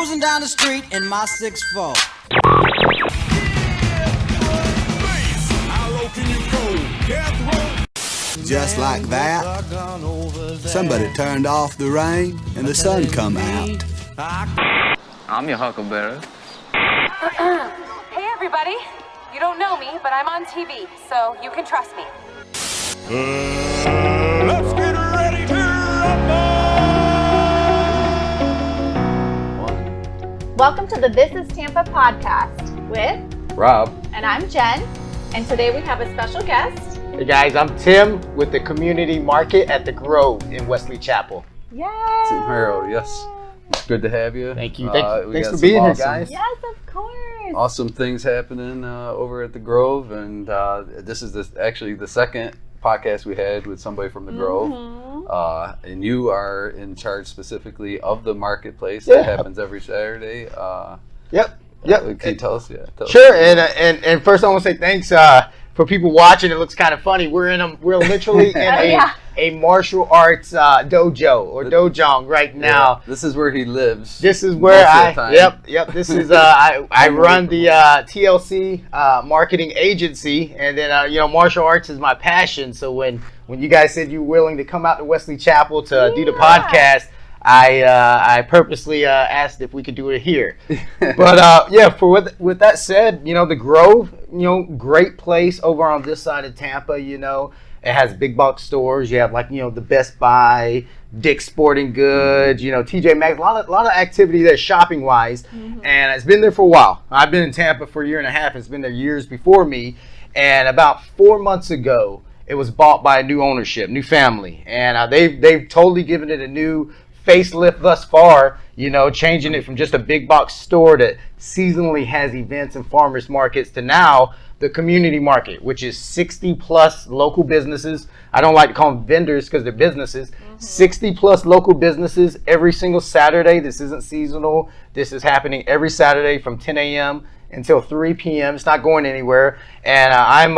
cruising down the street in my 6'4". Just like that, somebody turned off the rain and the sun come out. I'm your huckleberry. Hey everybody, you don't know me, but I'm on TV, so you can trust me. Let's get ready to rumble! Welcome to the This Is Tampa Podcast with Rob. And I'm Jen. And today we have a special guest. Hey guys, I'm Tim with the community market at the Grove in Wesley Chapel. Yay! Tim Harrell, yes. It's good to have you. Thank you. Thanks for being here, guys. Yes, of course. Awesome things happening over at the Grove, and this is actually the second podcast we had with somebody from the Grove, and you are in charge specifically of the marketplace that happens every Saturday. Yep. Can you tell us? Sure. And first I want to say thanks for people watching. It looks kind of funny. We're literally in a martial arts dojo or dojang right now. Yeah, this is where he lives. This is where This is I run the TLC marketing agency, and then martial arts is my passion. So when you guys said you were willing to come out to Wesley Chapel to do the podcast, I purposely asked if we could do it here. But with that said, the Grove, great place over on this side of Tampa. It has big box stores. You have the Best Buy, Dick's Sporting Goods, TJ Maxx, a lot of activity there shopping wise. And it's been there for a while. I've been in Tampa for a year and a half. It's been there years before me. And about 4 months ago, it was bought by a new ownership, new family. And they've totally given it a new facelift thus far, changing it from just a big box store that seasonally has events and farmers markets to now the community market, which is 60 plus local businesses. I don't like to call them vendors because they're businesses. 60 plus local businesses every single Saturday. This isn't seasonal. This is happening every Saturday from 10 a.m. until 3 p.m. It's not going anywhere. And I'm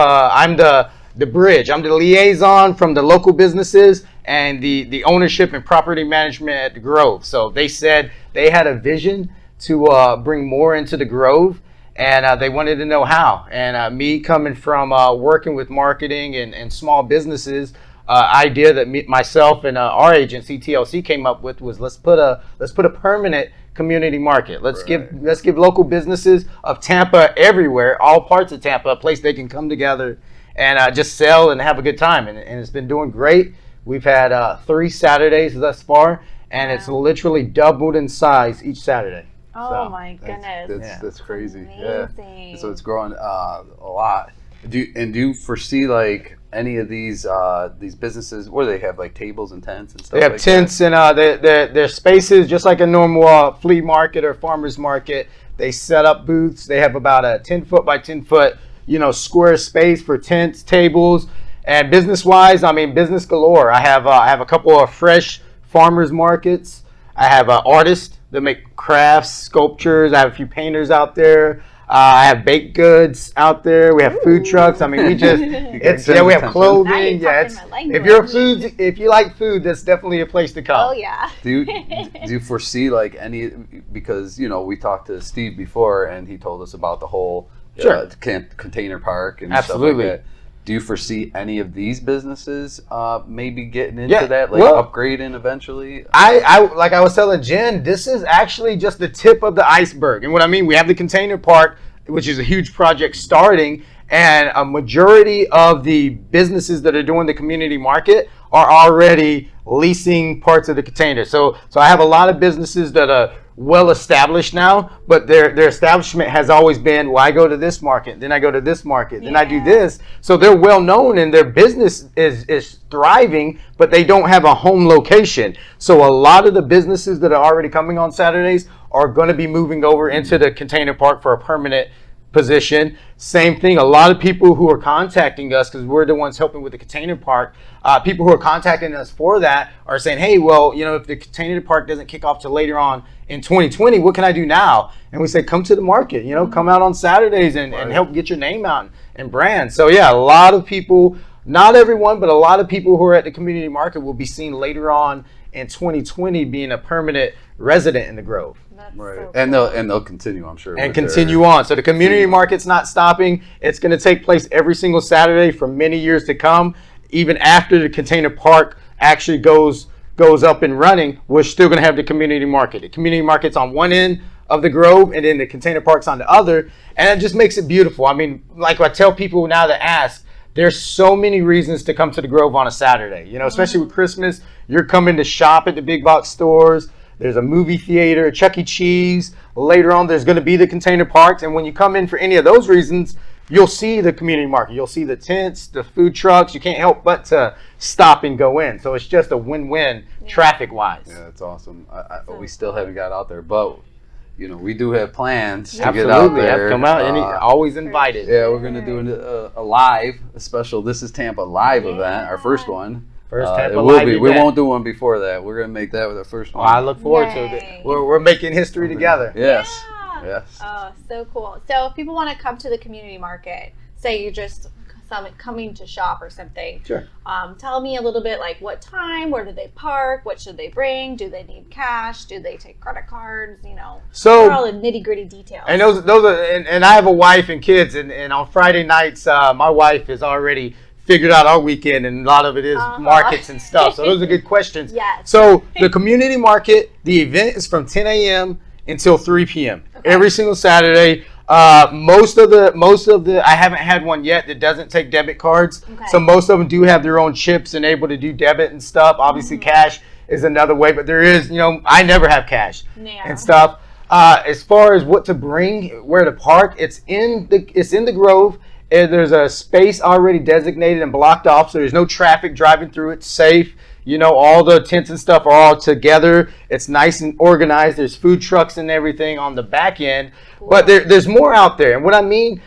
the bridge. I'm the liaison from the local businesses and the ownership and property management at the Grove. So they said they had a vision to bring more into the Grove, and they wanted to know how. And me coming from working with marketing and small businesses, idea that myself and our agency TLC came up with was let's put a permanent community market. Let's give local businesses of Tampa everywhere, all parts of Tampa, a place they can come together and just sell and have a good time. And it's been doing great. We've had 3 Saturdays thus far, and it's literally doubled in size each Saturday. Oh my goodness. That's crazy. Amazing. Yeah. So it's growing a lot. Do you foresee any of these businesses where they have tables and tents and stuff? They have tents and their spaces just like a normal flea market or farmer's market. They set up booths. They have about a 10-foot by 10-foot square space for tents, tables, and business-wise, business galore. I have a couple of fresh farmers markets. I have artists that make crafts, sculptures. I have a few painters out there. I have baked goods out there. We have food trucks. We have clothing. If you like food, that's definitely a place to come. Oh yeah. Do you foresee any, because we talked to Steve before and he told us about the whole container park and absolutely stuff like that. Do you foresee any of these businesses maybe getting into that, upgrading eventually? I like I was telling Jen, this is actually just the tip of the iceberg. And what I mean, we have the container park, which is a huge project starting, and a majority of the businesses that are doing the community market are already leasing parts of the container. So I have a lot of businesses that are well established now, but their establishment has always been, well, I go to this market, then I go to this market, then I do this. So they're well known and their business is thriving, but they don't have a home location. So a lot of the businesses that are already coming on Saturdays are going to be moving over into the container park for a permanent position. Same thing, a lot of people who are contacting us, because we're the ones helping with the container park, people who are contacting us for that are saying, hey, well, if the container park doesn't kick off till later on in 2020, what can I do now? And we say, come to the market, come out on Saturdays and help get your name out and brand. So yeah, a lot of people, not everyone, but a lot of people who are at the community market will be seen later on in 2020 being a permanent resident in the Grove. That's Right, so and cool. they'll continue, I'm sure, And with continue their- on. So the community market's not stopping. It's going to take place every single Saturday for many years to come. Even after the container park actually goes up and running, we're still going to have the community market. The community market's on one end of the Grove, and then the container park's on the other, and it just makes it beautiful. I mean, like I tell people now that ask, there's so many reasons to come to the Grove on a Saturday. You know, especially with Christmas, you're coming to shop at the big box stores. There's a movie theater, a Chuck E. Cheese. Later on, there's going to be the container parks, and when you come in for any of those reasons, you'll see the community market. You'll see the tents, the food trucks. You can't help but to stop and go in. So it's just a win-win traffic-wise. Yeah, that's awesome. We still haven't got out there, but you know, we do have plans to Absolutely. get out there. Come out. Always invited. Yeah, we're gonna do a special This Is Tampa live event, our first one. First Tampa it will live be. We event. won't do one before that. We're gonna make that with our first one. I look forward to Yay. it. We're making history together. Yes. Yeah. Yes. Oh, so cool. So if people want to come to the community market, say you're just coming to shop or something. Sure. Tell me a little bit, like what time, where do they park, what should they bring, do they need cash, do they take credit cards, you know. So- what are all the nitty gritty details. And those are, and I have a wife and kids, and on Friday nights, my wife has already figured out our weekend, and a lot of it is markets and stuff. So those are good questions. Yes. So the community market, the event is from 10 a.m. until 3 p.m. every single Saturday. Most of the I haven't had one yet that doesn't take debit cards. Okay. So most of them do have their own chips and able to do debit and stuff. Obviously, cash is another way, but there is, you know, I never have cash and stuff. As far as what to bring, where to park, it's in the Grove. And there's a space already designated and blocked off, so there's no traffic driving through. It's safe. You know, all the tents and stuff are all together. It's nice and organized. There's food trucks and everything on the back end. Cool. But there's more out there. And what I mean,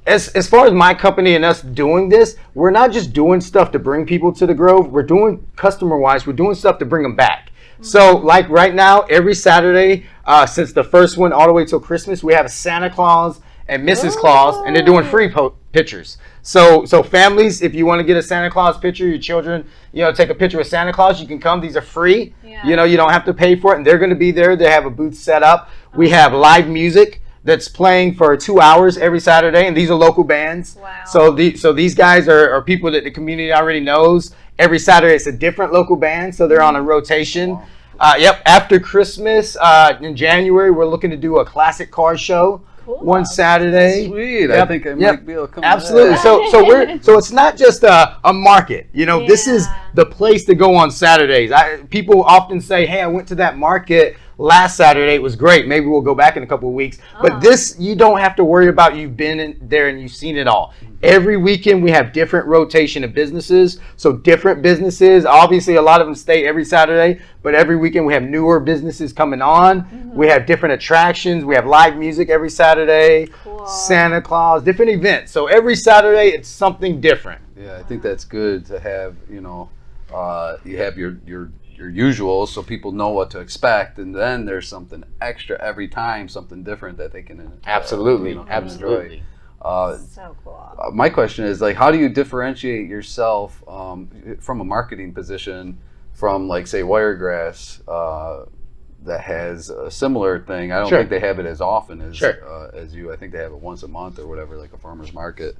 as far as my company and us doing this, we're not just doing stuff to bring people to the Grove. We're doing, customer-wise, we're doing stuff to bring them back. So, like right now, every Saturday, since the first one all the way till Christmas, we have a Santa Claus and Mrs. Claus, and they're doing free pictures. So families, if you want to get a Santa Claus picture, your children, you know, take a picture with Santa Claus, you can come. These are free. Yeah. You know, you don't have to pay for it, and they're going to be there. They have a booth set up. We have live music that's playing for 2 hours every Saturday, and these are local bands. Wow. So these guys are people that the community already knows. Every Saturday, it's a different local band, so they're on a rotation. Wow. After Christmas, in January, we're looking to do a classic car show. Cool. One Saturday. Sweet. I think I might be able to come. Absolutely. To that. So it's not just a market. You know, this is the place to go on Saturdays. People often say, "Hey, I went to that market last Saturday. It was great. Maybe we'll go back in a couple of weeks." But this, you don't have to worry about. You've been in there and you've seen it all. Every weekend we have different rotation of businesses. So different businesses. Obviously, a lot of them stay every Saturday, but every weekend we have newer businesses coming on. We have different attractions. We have live music every Saturday. Cool. Santa Claus, different events. So every Saturday it's something different. Yeah, I think that's good to have. You know, you have your usual, so people know what to expect, and then there's something extra every time, something different that they can Absolutely. enjoy. So cool. My question is, like, how do you differentiate yourself from a marketing position from, like, say, Wiregrass that has a similar thing? I don't think they have it as often as you. I think they have it once a month or whatever, like a farmer's market.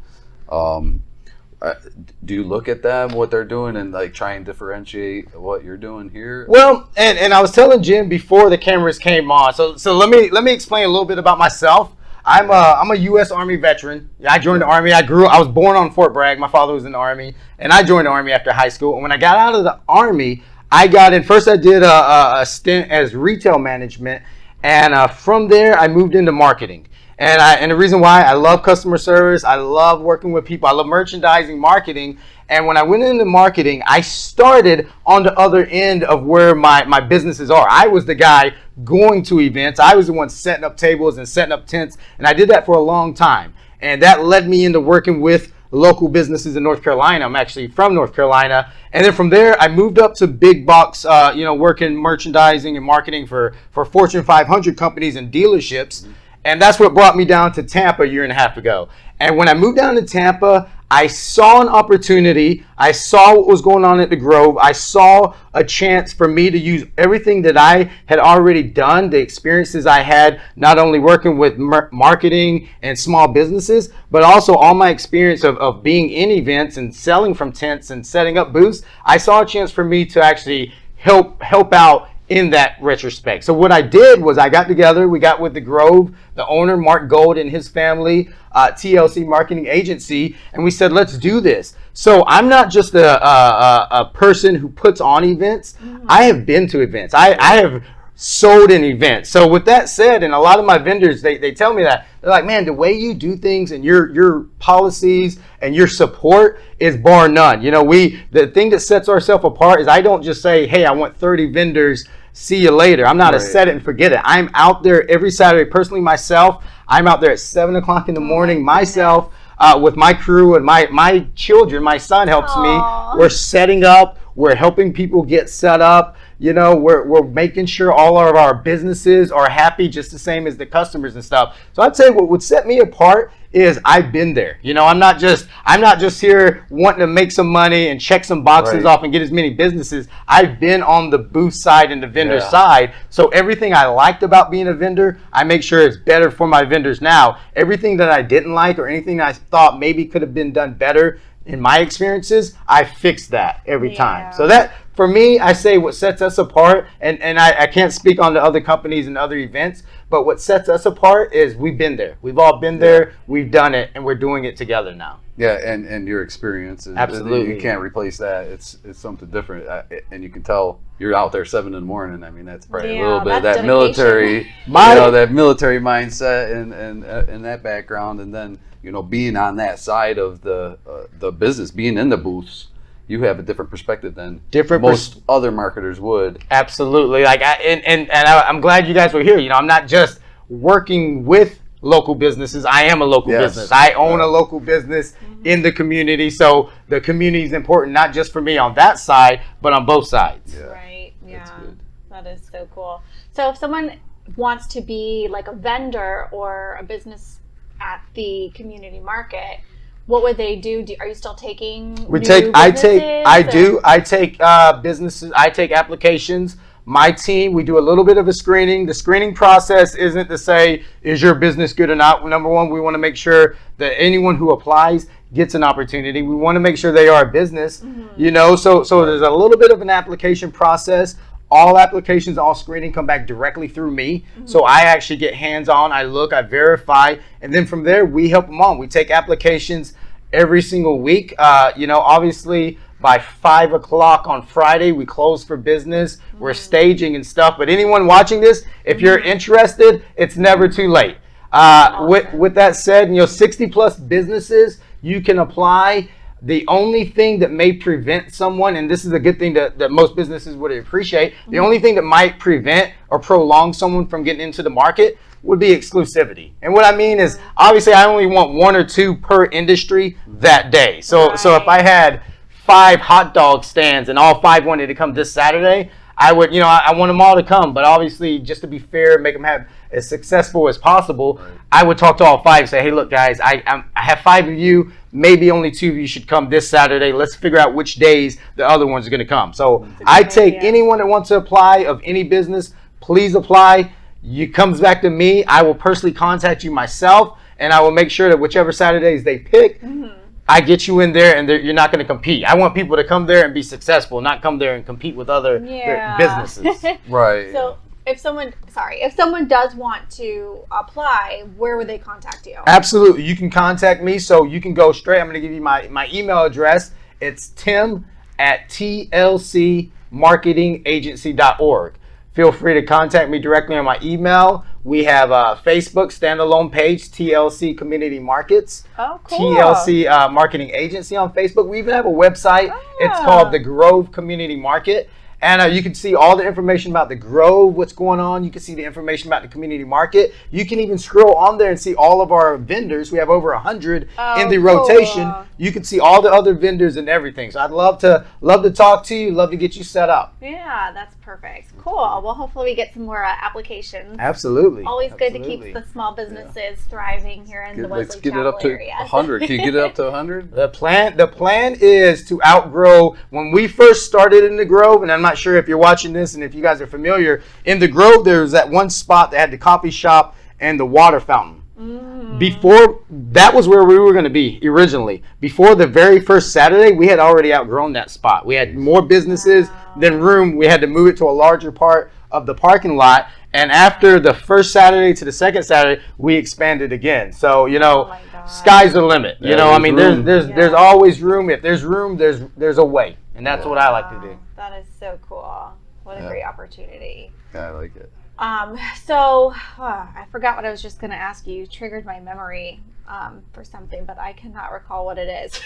Do you look at them, what they're doing, and like try and differentiate what you're doing here? Well, and I was telling Jim before the cameras came on. So let me explain a little bit about myself. I'm a U.S. Army veteran. I joined the Army. I was born on Fort Bragg. My father was in the Army, and I joined the Army after high school. And when I got out of the Army, I got in. First, I did a stint as retail management, and from there, I moved into marketing. And the reason why, I love customer service, I love working with people, I love merchandising, marketing. And when I went into marketing, I started on the other end of where my businesses are. I was the guy going to events. I was the one setting up tables and setting up tents. And I did that for a long time. And that led me into working with local businesses in North Carolina. I'm actually from North Carolina. And then from there, I moved up to big box, working merchandising and marketing for Fortune 500 companies and dealerships. And that's what brought me down to Tampa a year and a half ago. And when I moved down to Tampa, I saw an opportunity. I saw what was going on at the Grove. I saw a chance for me to use everything that I had already done, the experiences I had, not only working with marketing and small businesses, but also all my experience of being in events and selling from tents and setting up booths. I saw a chance for me to actually help out in that retrospect. So what I did was I got together, we got with the Grove, the owner, Mark Gold, and his family, TLC Marketing Agency, and we said, let's do this. So I'm not just a person who puts on events. I have been to events. I have sold an event. So with that said, and a lot of my vendors, they tell me that. They're like, man, the way you do things and your policies and your support is bar none. You know, the thing that sets ourselves apart is I don't just say, hey, I want 30 vendors, see you later. I'm not a set it and forget it. I'm out there every Saturday, personally myself. I'm out there at 7 o'clock in the morning myself with my crew and my children. My son helps me. We're setting up. We're helping people get set up. You know, we're making sure all of our businesses are happy just the same as the customers and stuff. So I'd say what would set me apart is I've been there. You know, I'm not just here wanting to make some money and check some boxes off and get as many businesses. I've been on the booth side and the vendor side. So everything I liked about being a vendor, I make sure it's better for my vendors now. Everything that I didn't like or anything I thought maybe could have been done better in my experiences, I fix that every time. So that, for me, I say what sets us apart, and I can't speak on the other companies and other events, but what sets us apart is we've been there. We've all been there, we've done it, and we're doing it together now. Yeah, and your experience. Absolutely. You can't replace that. It's something different. And you can tell you're out there 7 in the morning. I mean, that's probably a little bit of that military, that military mindset and that background. And then, you know, being on that side of the business, being in the booths, you have a different perspective than most other marketers would. Absolutely. Like, I'm glad you guys were here. You know, I'm not just working with local businesses. I am a local business. I own a local business in the community. So the community is important, not just for me on that side, but on both sides. Yeah. Right. Yeah. That's good. That is so cool. So if someone wants to be like a vendor or a business at the community market, what would they do? Are you still taking I take businesses, I take applications. My team, we do a little bit of a screening. The screening process isn't to say, is your business good or not? Number one, we want to make sure that anyone who applies gets an opportunity. We want to make sure they are a business, you know, so there's a little bit of an application process. All applications, all screening come back directly through me. So I actually get hands-on, I look, I verify, and then from there, we help them on. We take applications every single week. You know, obviously, by 5 o'clock on Friday, we close for business. We're staging and stuff. But anyone watching this, if you're interested, it's never too late. With that said, you know, 60 plus businesses, you can apply. The only thing that may prevent someone, and this is a good thing that most businesses would appreciate, the only thing that might prevent or prolong someone from getting into the market would be exclusivity. And what I mean is, obviously, I only want 1 or 2 per industry that day. So if I had 5 hot dog stands and all 5 wanted to come this Saturday, I would, you know, I want them all to come. But obviously, just to be fair, make them have as successful as possible, I would talk to all 5 and say, hey, look, guys, I have 5 of you. Maybe only 2 of you should come this Saturday. Let's figure out which days the other ones are going to come. So I take anyone that wants to apply of any business, please apply. It comes back to me. I will personally contact you myself, and I will make sure that whichever Saturdays they pick, I get you in there, and you're not going to compete. I want people to come there and be successful, not come there and compete with other businesses. Right. So if someone does want to apply, where would they contact you? Absolutely. You can contact me. So you can go straight. I'm going to give you my email address. It's tim@tlcmarketingagency.org. Feel free to contact me directly on my email. We have a Facebook standalone page, TLC Community Markets. Oh, cool. TLC Marketing Agency on Facebook. We even have a website. It's called the Grove Community Market. And you can see all the information about the Grove, what's going on. You can see the information about the community market. You can even scroll on there and see all of our vendors. We have over 100 in the rotation. You can see all the other vendors and everything. So I'd love to talk to you, love to get you set up. Yeah, that's perfect. Cool. Well, hopefully we get some more applications. Absolutely. Always good to keep the small businesses thriving here in the Wesley Let's get it up Chapel to area. 100. Can you get it up to 100? The plan is to outgrow. When we first started in the Grove, and I'm not sure if you're watching this and if you guys are familiar, in the Grove there was that one spot that had the coffee shop and the water fountain. Before, that was where we were going to be originally. Before the very first Saturday, we had already outgrown that spot. We had more businesses than room. We had to move it to a larger part of the parking lot. And after the first Saturday to the second Saturday, we expanded again. So, sky's the limit. There's always room. If there's room, there's a way. And that's what I like to do. That is so cool. What a great opportunity. Yeah, I like it. I forgot what I was just going to ask you. You triggered my memory for something, but I cannot recall what it is.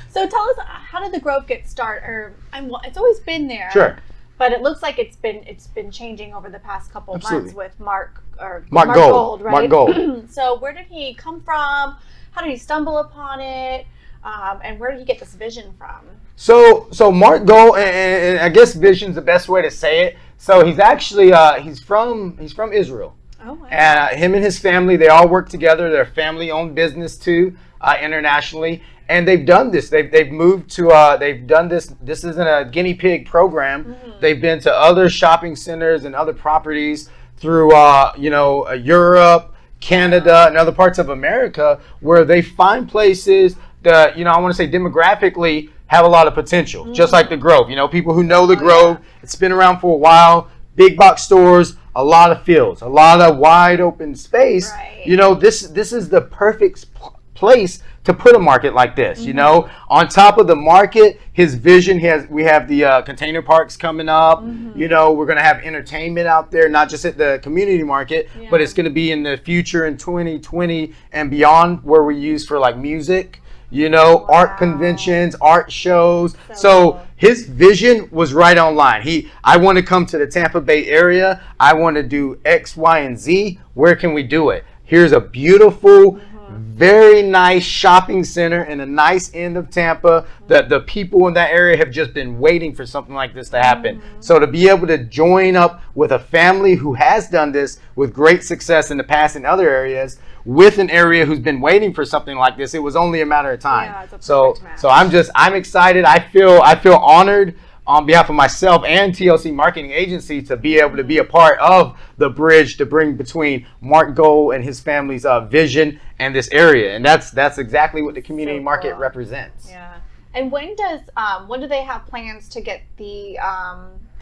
So tell us, how did the Grove get started? It's always been there. Sure. But it looks like it's been changing over the past couple of months with Mark Gold, right? Mark Gold. So where did he come from? How did he stumble upon it? And where did he get this vision from? So Mark Gold, and I guess vision's the best way to say it. So he's actually he's from Israel. Oh, wow. And him and his family, they all work together. They're a family-owned business too, internationally. And they've done this. They've moved to. They've done this. This isn't a guinea pig program. Mm-hmm. They've been to other shopping centers and other properties through Europe, Canada, and other parts of America, where they find places that I want to say demographically have a lot of potential, just like the Grove. People who know the Grove, it's been around for a while, big box stores, a lot of fields, a lot of wide open space. Right. This is the perfect place to put a market like this. Mm-hmm. On top of the market, his vision, we have the container parks coming up. Mm-hmm. We're going to have entertainment out there, not just at the community market, but it's going to be in the future in 2020 and beyond, where we use for like music. Art conventions, art shows. So his vision was right on line. I want to come to the Tampa Bay area. I want to do X, Y, and Z. Where can we do it? Here's a beautiful, very nice shopping center in a nice end of Tampa. The people in that area have just been waiting for something like this to happen. So to be able to join up with a family who has done this with great success in the past in other areas, with an area who's been waiting for something like this, it was only a matter of time. Yeah, it's a perfect match. So I'm excited. I feel honored on behalf of myself and TLC Marketing Agency to be able to be a part of the bridge to bring between Mark Gold and his family's vision and this area. And that's exactly what the community market represents. Yeah. And when do they have plans to get the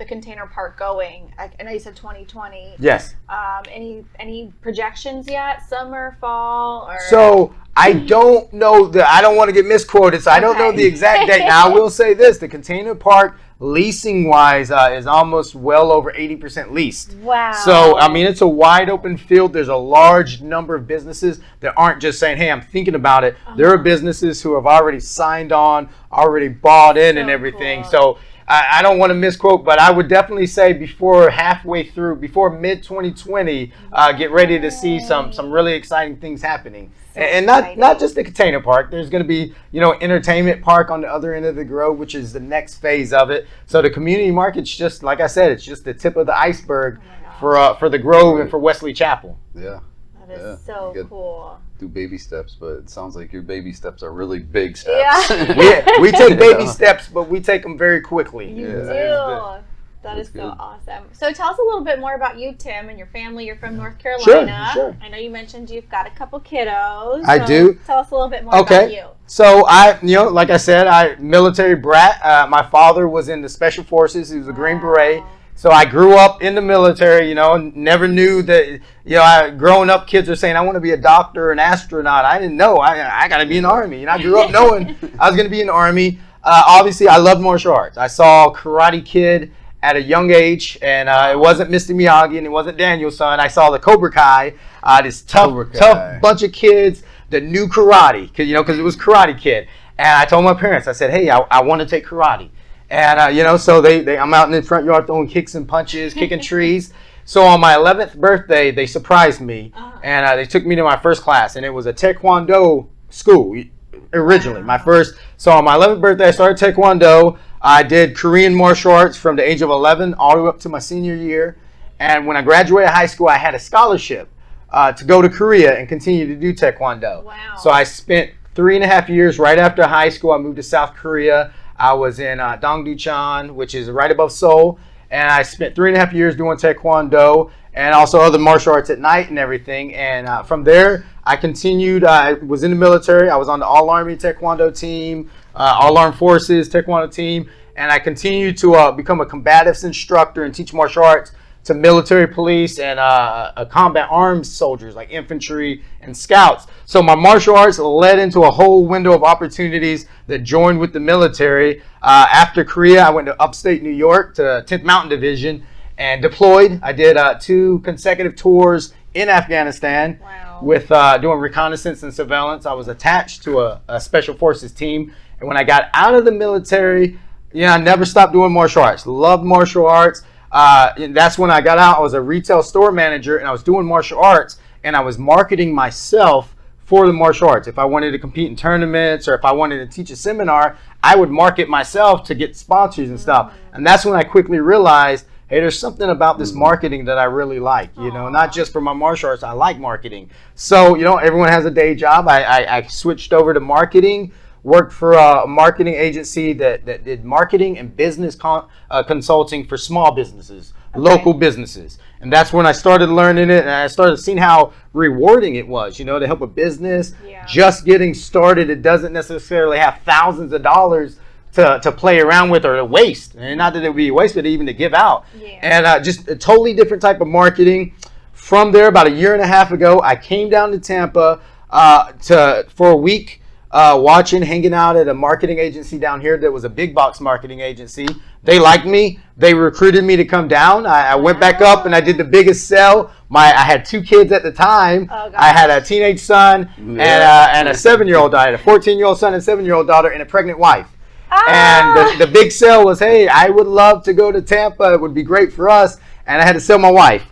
container park going? I know you said 2020. Yes. Any projections yet? Summer, fall, or? So I don't know I don't want to get misquoted, so I don't know the exact date. Now I will say this: the container park, leasing wise, is almost well over 80% leased. Wow. So it's a wide open field. There's a large number of businesses that aren't just saying, "Hey, I'm thinking about it." There are businesses who have already signed on, already bought in, and everything. Cool. So I don't want to misquote, but I would definitely say before mid 2020, get ready to see some really exciting things happening. And not just the container park. There's going to be, entertainment park on the other end of the Grove, which is the next phase of it. So the community market's just, like I said, it's just the tip of the iceberg for the Grove and for Wesley Chapel. Yeah. That is so cool. Do baby steps, but it sounds like your baby steps are really big steps. Yeah. we take baby steps, but we take them very quickly. You do. That is so awesome. So tell us a little bit more about you, Tim, and your family. You're from North Carolina. Sure. I know you mentioned you've got a couple kiddos. I do. Tell us a little bit more about you. So like I said, military brat. My father was in the Special Forces. He was a Green Beret. So I grew up in the military, never knew that, growing up, kids are saying, I want to be a doctor or an astronaut. I didn't know. I got to be in the Army. I grew up knowing I was going to be in the Army. Obviously, I loved martial arts. I saw Karate Kid at a young age, and it wasn't Mr. Miyagi and it wasn't Daniel-san. I saw the Cobra Kai, this tough bunch of kids that knew karate, because it was Karate Kid. And I told my parents, I said, hey, I want to take karate. And, so I'm out in the front yard throwing kicks and punches, kicking trees. So on my 11th birthday, they surprised me, and they took me to my first class, and it was a Taekwondo school originally. So on my 11th birthday, I started Taekwondo. I did Korean martial arts from the age of 11 all the way up to my senior year. And when I graduated high school, I had a scholarship to go to Korea and continue to do Taekwondo. Wow. So I spent 3.5 years right after high school. I moved to South Korea. I was in Dongducheon, which is right above Seoul. And I spent 3.5 years doing Taekwondo and also other martial arts at night and everything. And from there, I continued. I was in the military. I was on the All Army Taekwondo team, All Armed Forces Taekwondo team. And I continued to become a combatives instructor and teach martial arts to military police and combat arms soldiers like infantry and scouts. So my martial arts led into a whole window of opportunities that joined with the military. After Korea, I went to upstate New York to 10th Mountain Division and deployed. I did 2 consecutive tours in Afghanistan. Wow. With doing reconnaissance and surveillance. I was attached to a special forces team. And when I got out of the military, I never stopped doing martial arts. Loved martial arts. And that's when I got out. I was a retail store manager, and I was doing martial arts, and I was marketing myself for the martial arts. If I wanted to compete in tournaments or if I wanted to teach a seminar, I would market myself to get sponsors and stuff. And that's when I quickly realized, hey, there's something about this marketing that I really like. Not just for my martial arts, I like marketing. So, everyone has a day job. I switched over to marketing. Worked for a marketing agency that did marketing and business consulting for small businesses, local businesses. And that's when I started learning it, and I started seeing how rewarding it was, to help a business just getting started. It doesn't necessarily have thousands of dollars to play around with or to waste. And not that it would be wasted, even to give out. Yeah. And just a totally different type of marketing. From there, about 1.5 years ago, I came down to Tampa for a week. Hanging out at a marketing agency down here that was a big box marketing agency. They liked me. They recruited me to come down. I went back up and I did the biggest sell. I had 2 kids at the time. I had a teenage son and a 7-year-old daughter. I had a 14-year-old son and a 7-year-old daughter and a pregnant wife. And the big sell was, hey, I would love to go to Tampa. It would be great for us. And I had to sell my wife.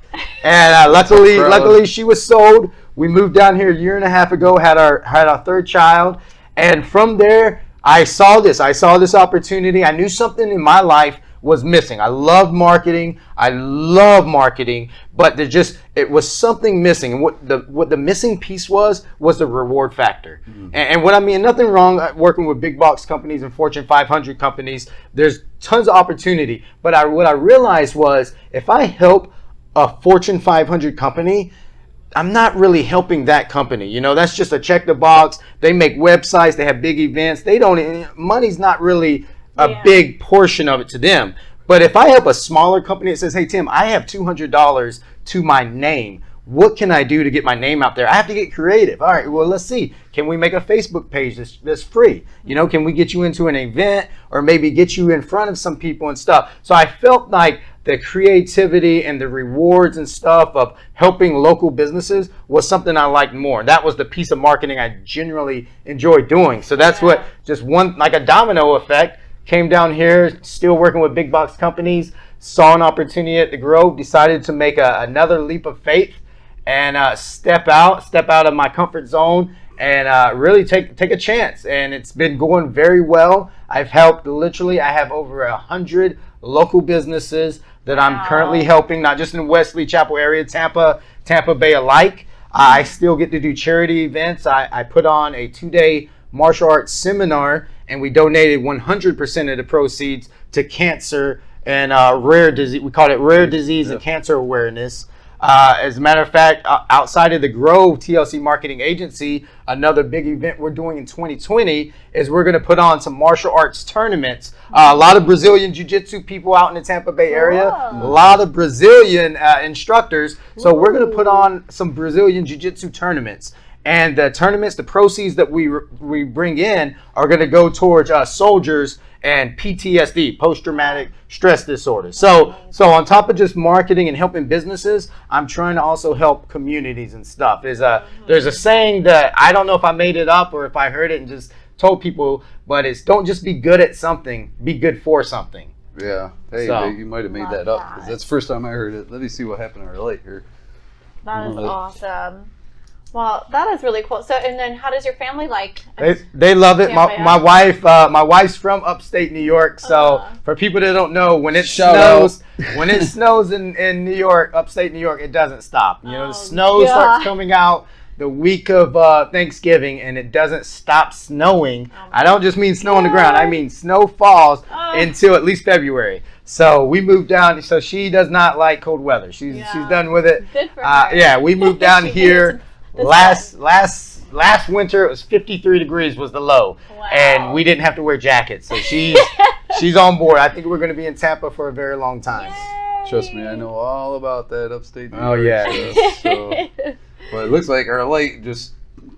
And luckily she was sold. We moved down here 1.5 years ago, had our 3rd child. And from there, I saw this opportunity. I knew something in my life was missing. I love marketing, but it was something missing. And what the missing piece was the reward factor. And what I mean, nothing wrong working with big box companies and Fortune 500 companies. There's tons of opportunity. But what I realized was, if I help a Fortune 500 company, I'm not really helping that company. That's just a check the box. They make websites. They have big events. Money's not really a big portion of it to them. But if I help a smaller company that says, hey, Tim, I have $200 to my name. What can I do to get my name out there? I have to get creative. All right, well, let's see. Can we make a Facebook page that's free? Can we get you into an event or maybe get you in front of some people and stuff? So I felt like the creativity and the rewards and stuff of helping local businesses was something I liked more. That was the piece of marketing I generally enjoyed doing. So that's what just one, like a domino effect, came down here, still working with big box companies, saw an opportunity at the Grove, decided to make another leap of faith and step out of my comfort zone and really take a chance. And it's been going very well. I've helped I have over 100 local businesses that I'm currently helping, not just in Wesley Chapel area, Tampa Bay alike. I still get to do charity events. I put on a 2-day martial arts seminar, and we donated 100% of the proceeds to cancer and rare disease. We call it rare disease and cancer awareness. As a matter of fact, outside of the Grove TLC Marketing Agency, another big event we're doing in 2020 is we're going to put on some martial arts tournaments. A lot of Brazilian Jiu Jitsu people out in the Tampa Bay area, a lot of Brazilian instructors. So we're going to put on some Brazilian Jiu Jitsu tournaments. And the tournaments, the proceeds that we bring in are going to go towards soldiers and PTSD, post-traumatic stress disorder. So on top of just marketing and helping businesses, I'm trying to also help communities and stuff. There's a saying that I don't know if I made it up or if I heard it and just told people, but it's don't just be good at something, be good for something. Yeah. Hey, you might have made that up because that's the first time I heard it. Let me see what happened to our light here. That is awesome. Well, that is really cool. So, and then how does your family like? They love it. My wife's from upstate New York. So for people that don't know, when it snows in New York, upstate New York, it doesn't stop. The snow starts coming out the week of Thanksgiving, and it doesn't stop snowing. I don't just mean snow on the ground. I mean snow falls until at least February. So we moved down. So she does not like cold weather. She's done with it. Good for her. Yeah, we moved down here. Last winter it was 53 degrees was the low, and we didn't have to wear jackets. So she's on board. I think we're going to be in Tampa for a very long time. Yay. Trust me, I know all about that upstate New York. Oh yeah. Stuff, so. But it looks like our light just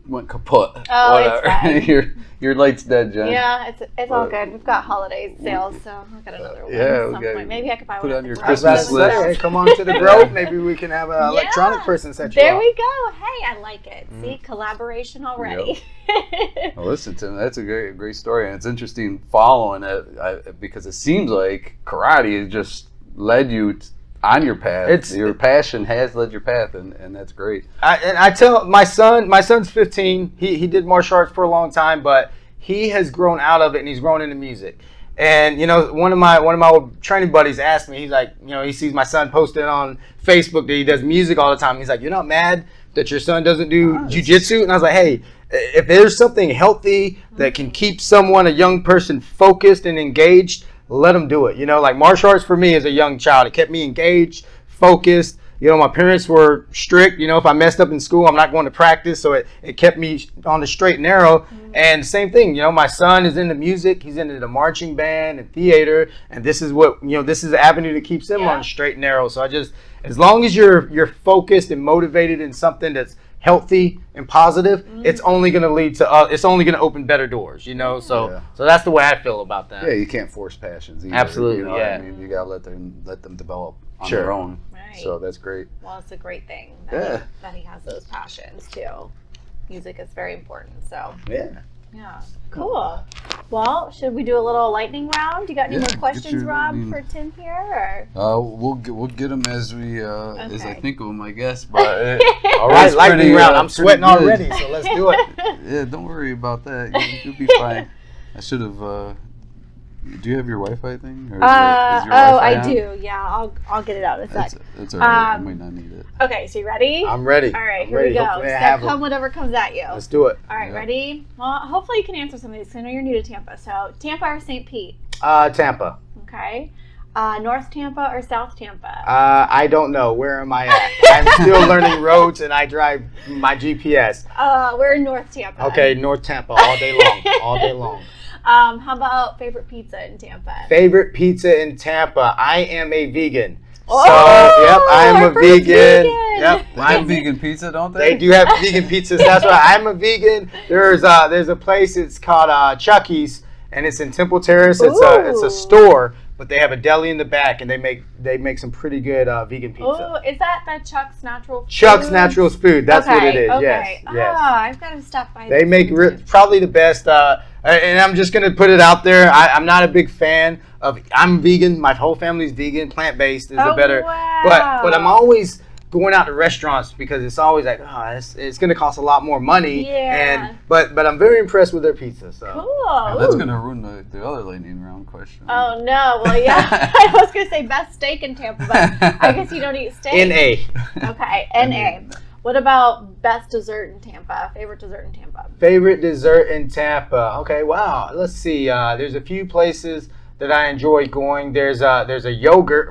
went kaput. Oh, it's fine. Your light's dead, Jen. Yeah, it's all good. We've got holiday sales, so I'll get another one yeah, at some point. Maybe I could buy put one on your at the Christmas Grove. list. Hey, come on to the Grove. Maybe we can have an electronic person set you There up. we go. Hey, I like it. See, collaboration already. Yep. Well, listen, Tim, that's a great story, and it's interesting following it because it seems like karate has just led you on your path. Your passion has led your path, and that's great. I tell my son's 15. He did martial arts for a long time, but he has grown out of it, and he's grown into music. And one of my old training buddies asked me, he's like, he sees my son posted on Facebook that he does music all the time. He's like, you're not mad that your son doesn't do jiu-jitsu? And I was like, hey, if there's something healthy that can keep a young person focused and engaged, let them do it. Like martial arts for me as a young child, it kept me engaged, focused. My parents were strict. If I messed up in school, I'm not going to practice. So it kept me on the straight and narrow. And same thing, my son is into music. He's into the marching band and theater. And this is what, this is the avenue that keeps him on straight and narrow. So as long as you're focused and motivated in something that's healthy and positive, it's only going to lead to it's only going to open better doors, so that's the way I feel about that. Yeah, you can't force passions either. Absolutely. I mean, you got to let them develop on their own. Right. So that's great. Well, it's a great thing that he has those passions too. Music is very important. So yeah, cool. Well, should we do a little lightning round? You got any more questions, Rob, for Tim here? Or? We'll get them as I think of them, I guess. But all right, lightning round. I'm sweating already, so let's do it. Yeah, don't worry about that. You'll be fine. I should have. Do you have your Wi-Fi thing? Or is your Wi-Fi on? Do. Yeah, I'll get it out in a sec. That's all right. I might not need it. Okay, so you ready? I'm ready. All right, I'm here ready. we go. Hopefully Come whatever comes at you. Let's do it. All right, ready? Well, hopefully you can answer some of these because I know you're new to Tampa. So, Tampa or St. Pete? Tampa. Okay. North Tampa or South Tampa? I don't know. Where am I at? I'm still learning roads, and I drive my GPS. We're in North Tampa. Okay, North Tampa all day long. All day long. How about favorite pizza in Tampa? Favorite pizza in Tampa? I am a vegan. Oh, so, yep, I am a vegan. Yep, they have vegan pizza, don't they? They do have vegan pizzas. That's right. I'm a vegan. There's a place. It's called Chucky's, and it's in Temple Terrace. It's a store, but they have a deli in the back, and they make some pretty good vegan pizza. Oh, is that Chuck's Natural Food? Chuck's Natural Food. That's what it is. Okay. Yes. I've got to stop by. They make probably the best. And I'm just gonna put it out there. I'm not a big fan of. I'm vegan. My whole family's vegan. Plant-based is a better. Wow. But I'm always going out to restaurants because it's always like, it's going to cost a lot more money. Yeah. But I'm very impressed with their pizza. So. Cool. That's going to ruin the other lightning round question. Oh, no. Well, yeah. I was going to say best steak in Tampa, but I guess you don't eat steak. N.A. Okay, N.A. What about best dessert in Tampa? Favorite dessert in Tampa? Favorite dessert in Tampa. Okay, wow. Let's see. There's a few places that I enjoy going. There's a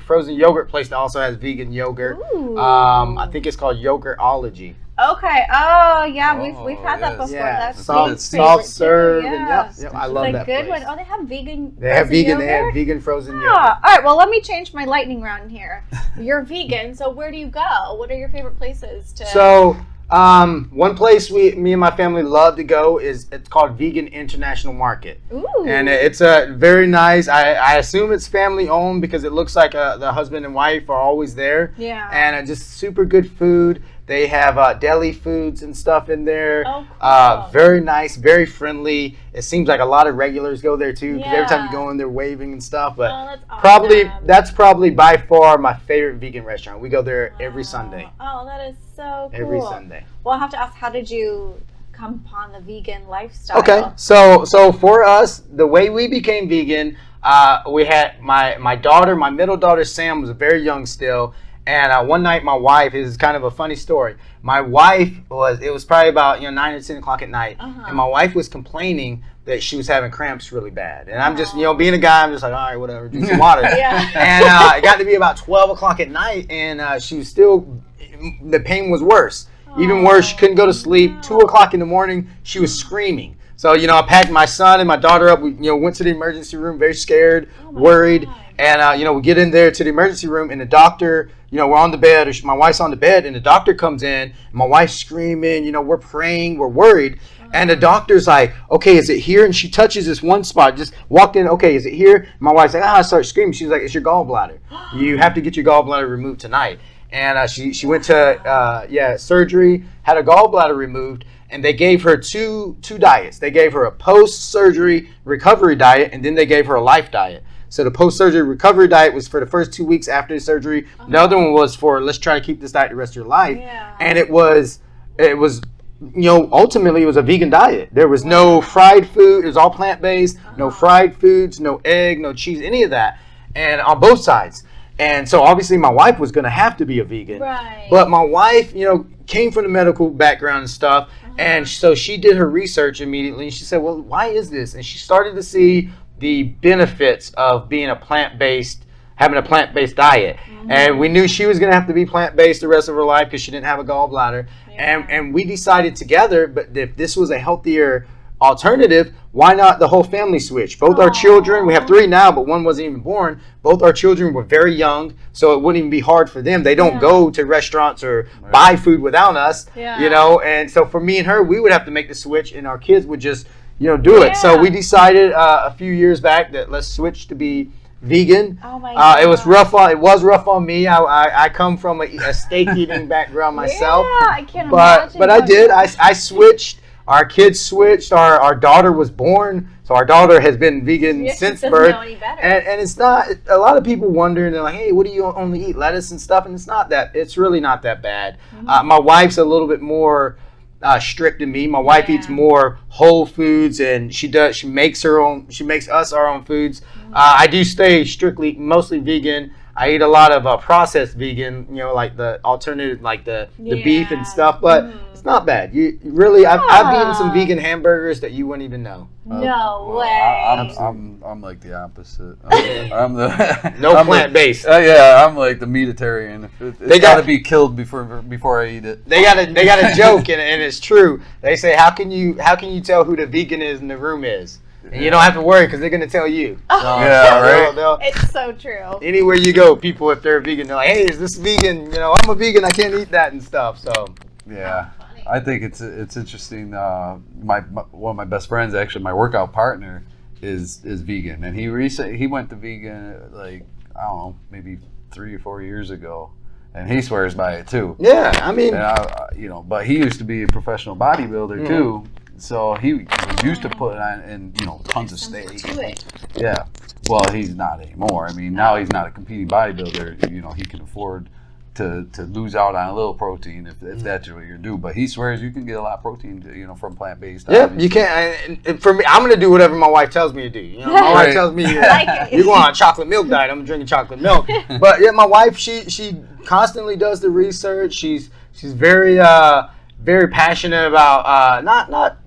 frozen yogurt place that also has vegan yogurt. Ooh. I think it's called Yogurtology. Okay. Oh, yeah. We've had that before. Yeah. That's soft serve. Yeah. And yep, I love that good place. one. Oh, they have vegan. They have yogurt? vegan frozen yogurt. All right. Well, let me change my lightning round here. You're vegan, so where do you go? What are your favorite places to? So One place me and my family love to go it's called Vegan International Market. Ooh. And it's a very nice, I assume it's family owned because it looks like the husband and wife are always there. Yeah. And just super good food. They have deli foods and stuff in there. Oh, cool. Very nice, very friendly. It seems like a lot of regulars go there too because every time you Yeah. go in, they're waving and stuff. But Oh, that's awesome. that's probably by far my favorite vegan restaurant. We go there every Sunday. Oh, that is so cool. Every Sunday. Well, I'll have to ask, how did you come upon the vegan lifestyle? Okay, so for us, the way we became vegan, we had my daughter, my middle daughter Sam was very young still, and one night my wife, this is kind of a funny story. My wife it was probably about 9 or 10 o'clock at night, and my wife was complaining that she was having cramps really bad, and I'm just being a guy, I'm just like, all right, whatever, drink some water. Yeah. And it got to be about 12 o'clock at night, and she was still, the pain was worse. Even worse, she couldn't go to sleep. 2 o'clock in the morning, she was screaming. So, I packed my son and my daughter up. We, went to the emergency room, very scared, worried. God. And, we get in there to the emergency room, and the doctor, we're on the bed, or my wife's on the bed, and the doctor comes in, and my wife's screaming, we're praying, we're worried. And the doctor's like, okay, is it here? And she touches this one spot, just walked in, okay, is it here? And my wife's like, I start screaming. She's like, it's your gallbladder. You have to get your gallbladder removed tonight. And she went to surgery, had a gallbladder removed, and they gave her two diets. They gave her a post-surgery recovery diet, and then they gave her a life diet. So the post-surgery recovery diet was for the first 2 weeks after the surgery. The other one was for, let's try to keep this diet the rest of your life. Yeah. And it was ultimately it was a vegan diet. There was no fried food. It was all plant-based. No fried foods, no egg, no cheese, any of that. And on both sides. And so obviously my wife was going to have to be a vegan. Right. But my wife, came from the medical background and stuff. And so she did her research immediately. And she said, well, why is this? And she started to see the benefits of being having a plant-based diet. And we knew she was going to have to be plant-based the rest of her life because she didn't have a gallbladder. Yeah. And we decided together, but if this was a healthier alternative, why not the whole family switch? Both our children, we have 3 now, but one wasn't even born. Both our children were very young, so it wouldn't even be hard for them. They don't go to restaurants or buy food without us, and so for me and her, we would have to make the switch, and our kids would just, do it. So we decided a few years back that let's switch to be vegan. Oh my God. It was rough on me. I come from a steak eating background myself. Yeah, I can't imagine. But I did. I switched. Our kids switched. Our daughter was born, so our daughter has been vegan since birth. Know any better. And it's not. A lot of people wonder, and they're like, "Hey, what do you only eat? Lettuce and stuff?" And it's not that. It's really not that bad. My wife's a little bit more strict than me. My wife eats more whole foods, and she makes her own. She makes us our own foods. I do stay mostly vegan. I eat a lot of processed vegan, like the alternative, like the beef and stuff, but it's not bad. You really, I've eaten some vegan hamburgers that you wouldn't even know. No way. I'm like the opposite. I'm the No plant-based. I'm like the meatitarian. It's got to be killed before I eat it. They got a joke, and it's true. They say, how can you tell who the vegan is in the room is? And you don't have to worry because they're going to tell you. Right? It's so true. Anywhere you go, people, if they're vegan, they're like, hey, is this vegan? I'm a vegan. I can't eat that and stuff. So yeah, I think it's interesting. One of my best friends, actually, my workout partner, is vegan, and he went to vegan like, I don't know, maybe 3 or 4 years ago. And he swears by it too. Yeah, I mean, but he used to be a professional bodybuilder too. So he was used to putting on, tons of steak. Yeah. Well, he's not anymore. I mean, now he's not a competing bodybuilder. He can afford to lose out on a little protein if that's what you're doing. But he swears you can get a lot of protein, from plant-based. Yep, you can. And for me, I'm going to do whatever my wife tells me to do. My wife tells me, you're going on a chocolate milk diet. I'm drinking chocolate milk. But yeah, my wife, she constantly does the research. She's very very passionate about not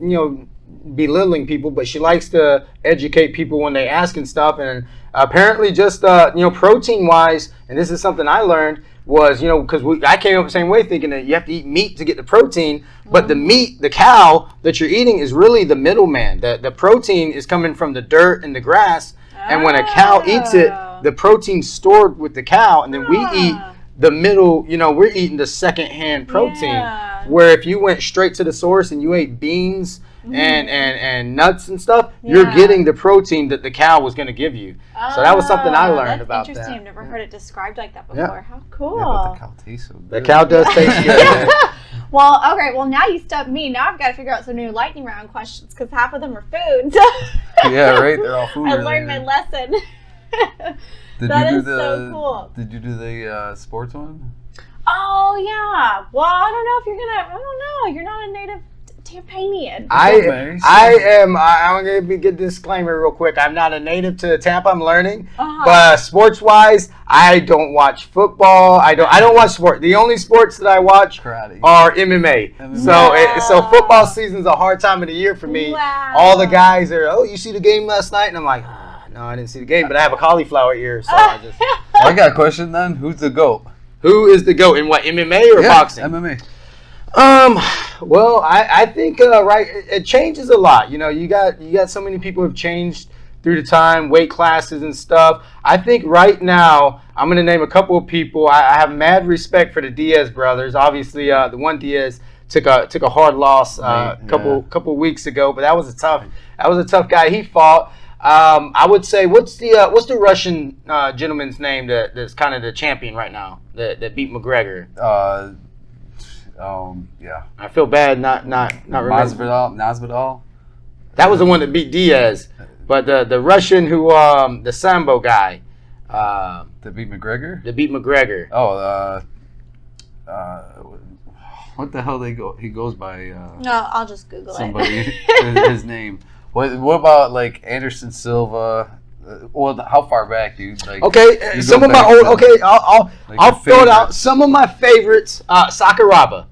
belittling people, but she likes to educate people when they ask and stuff. And apparently, just protein wise, and this is something I learned was because I came up the same way thinking that you have to eat meat to get the protein, but the meat, the cow that you're eating is really the middleman. The protein is coming from the dirt and the grass, and when a cow eats it, the protein's stored with the cow, and then we eat the middle, we're eating the second-hand protein. where if you went straight to the source and you ate beans and nuts and stuff, you're getting the protein that the cow was going to give you. So that was something I learned about that. Interesting. I've never heard it described like that before. Yeah. How cool. Yeah, but the cow tastes so good. The cow does taste good. Well, okay. Well, now you stumped me. Now I've got to figure out some new lightning round questions because half of them are food. Yeah, right. They're all food I related. learned my lesson. That is so cool. Did you do the sports one? Oh yeah. Well, I don't know if you're gonna. I don't know. You're not a native Tampanian. I'm going to get a disclaimer real quick. I'm not a native to Tampa. I'm learning. But sports-wise, I don't watch football. I don't watch sport. The only sports that I watch are MMA. So football season's a hard time of the year for me. Wow. All the guys are, you see the game last night? And I'm like, no, I didn't see the game. But I have a cauliflower ear, so I got a question then. Who's the GOAT? Who is the GOAT? In what, MMA or boxing? MMA. Well, I think it changes a lot. You got so many people who have changed through the time, weight classes and stuff. I think right now I'm gonna name a couple of people. I have mad respect for the Diaz brothers. Obviously, the one Diaz took a hard loss couple weeks ago, but that was a tough guy. He fought. I would say what's the Russian gentleman's name that's kind of the champion right now that beat McGregor? Yeah. I feel bad not remembering. Masvidal. That was the one that beat Diaz, but the Russian who the Sambo guy. That beat McGregor. Oh, what the hell he goes by? No, I'll just Google somebody, his name. What about like Anderson Silva? Well, how far back do you like? Okay, some of my old. Okay, I'll throw it out. Some of my favorites. Sakuraba.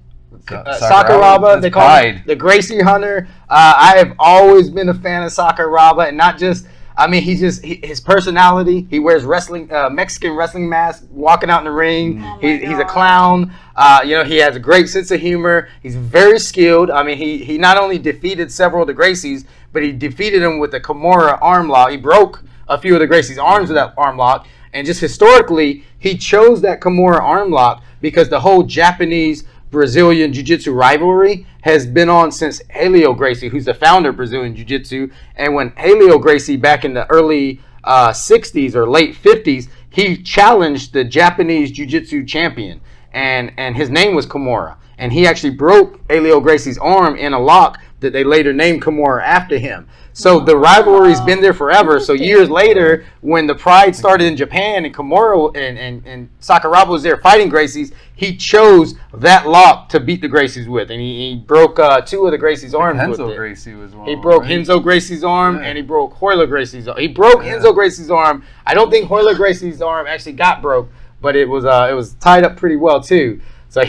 Sakuraba. They call him the Gracie Hunter. I have always been a fan of Sakuraba, and not just. I mean, his personality. He wears Mexican wrestling mask, walking out in the ring. He's a clown. He has a great sense of humor. He's very skilled. I mean, he not only defeated several of the Gracies, but he defeated them with the Kimura arm lock. He broke a few of the Gracie's arms with that arm lock. And just historically, he chose that Kimura arm lock because the whole Japanese-Brazilian Jiu-Jitsu rivalry has been on since Helio Gracie, who's the founder of Brazilian Jiu-Jitsu. And when Helio Gracie, back in the early 60s or late 50s, he challenged the Japanese Jiu-Jitsu champion. And his name was Kimura. And he actually broke Helio Gracie's arm in a lock that they later named Kimura after him. So the rivalry's been there forever. So years later, when the Pride started in Japan and Kimura and Sakuraba was there fighting Gracies, he chose that lock to beat the Gracies with. And he broke two of the Gracie's arms with it. Gracie was one. He broke Renzo Gracie's arm and he broke Royler Gracie's arm. He broke Renzo Gracie's arm. I don't think Royler Gracie's arm actually got broke, but it was tied up pretty well too. So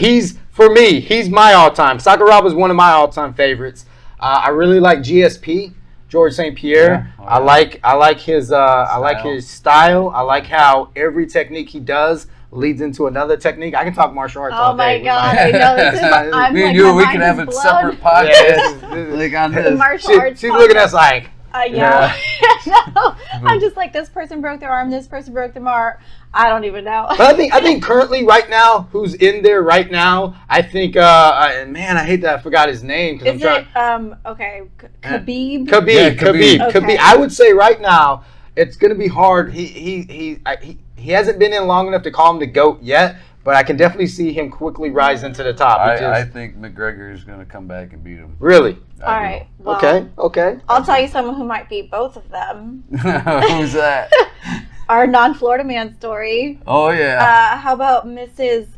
for me, he's my all-time. Sakuraba's one of my all-time favorites. I really like GSP, George St. Pierre. Yeah. I like his style. I like how every technique he does leads into another technique. I can talk martial arts all day. Oh my god! I know this is. Me and you, we can have a separate podcast. Like on this. Martial arts. She's looking at us like. Yeah. No, I'm just like, this person broke their arm. This person broke their arm. I don't even know. But I think currently right now, who's in there right now? I think man, I hate that I forgot his name. Is it okay? Khabib. Khabib. Okay. I would say right now it's gonna be hard. He hasn't been in long enough to call him the GOAT yet, but I can definitely see him quickly rise into the top. I think McGregor is gonna come back and beat him. Really? All right. Well, okay. I'll tell you someone who might beat both of them. Who's that? Our non-Florida man story. Oh yeah. How about Mrs.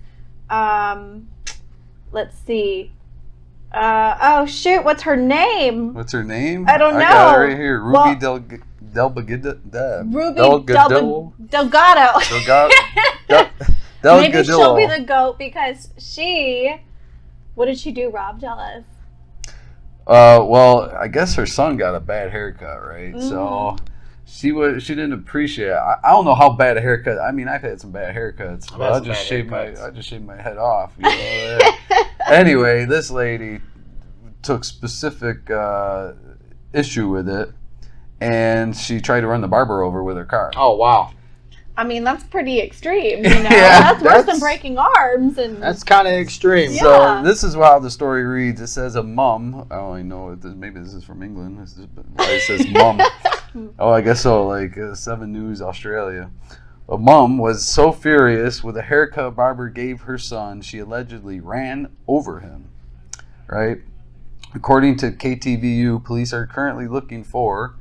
Let's see. Oh shoot! What's her name? What's her name? I don't know. I got it right here. Ruby Delgado. Maybe she'll be the GOAT because what did she do, Rob? Tell us. Well, I guess her son got a bad haircut, right? Mm-hmm. So she didn't appreciate it. I don't know how bad a haircut. I mean, I've had some bad haircuts, but I just shaved my head off. You know? Anyway, this lady took specific issue with it, and she tried to run the barber over with her car. Oh wow. I mean, that's pretty extreme, you know? That's worse than breaking arms. And that's kind of extreme. Yeah. So this is how the story reads. It says a mum. I only know maybe this is from England. It says mum. Oh, I guess so. Like 7 News Australia. A mum was so furious with a haircut barber gave her son, she allegedly ran over him. Right? According to KTVU, police are currently looking for,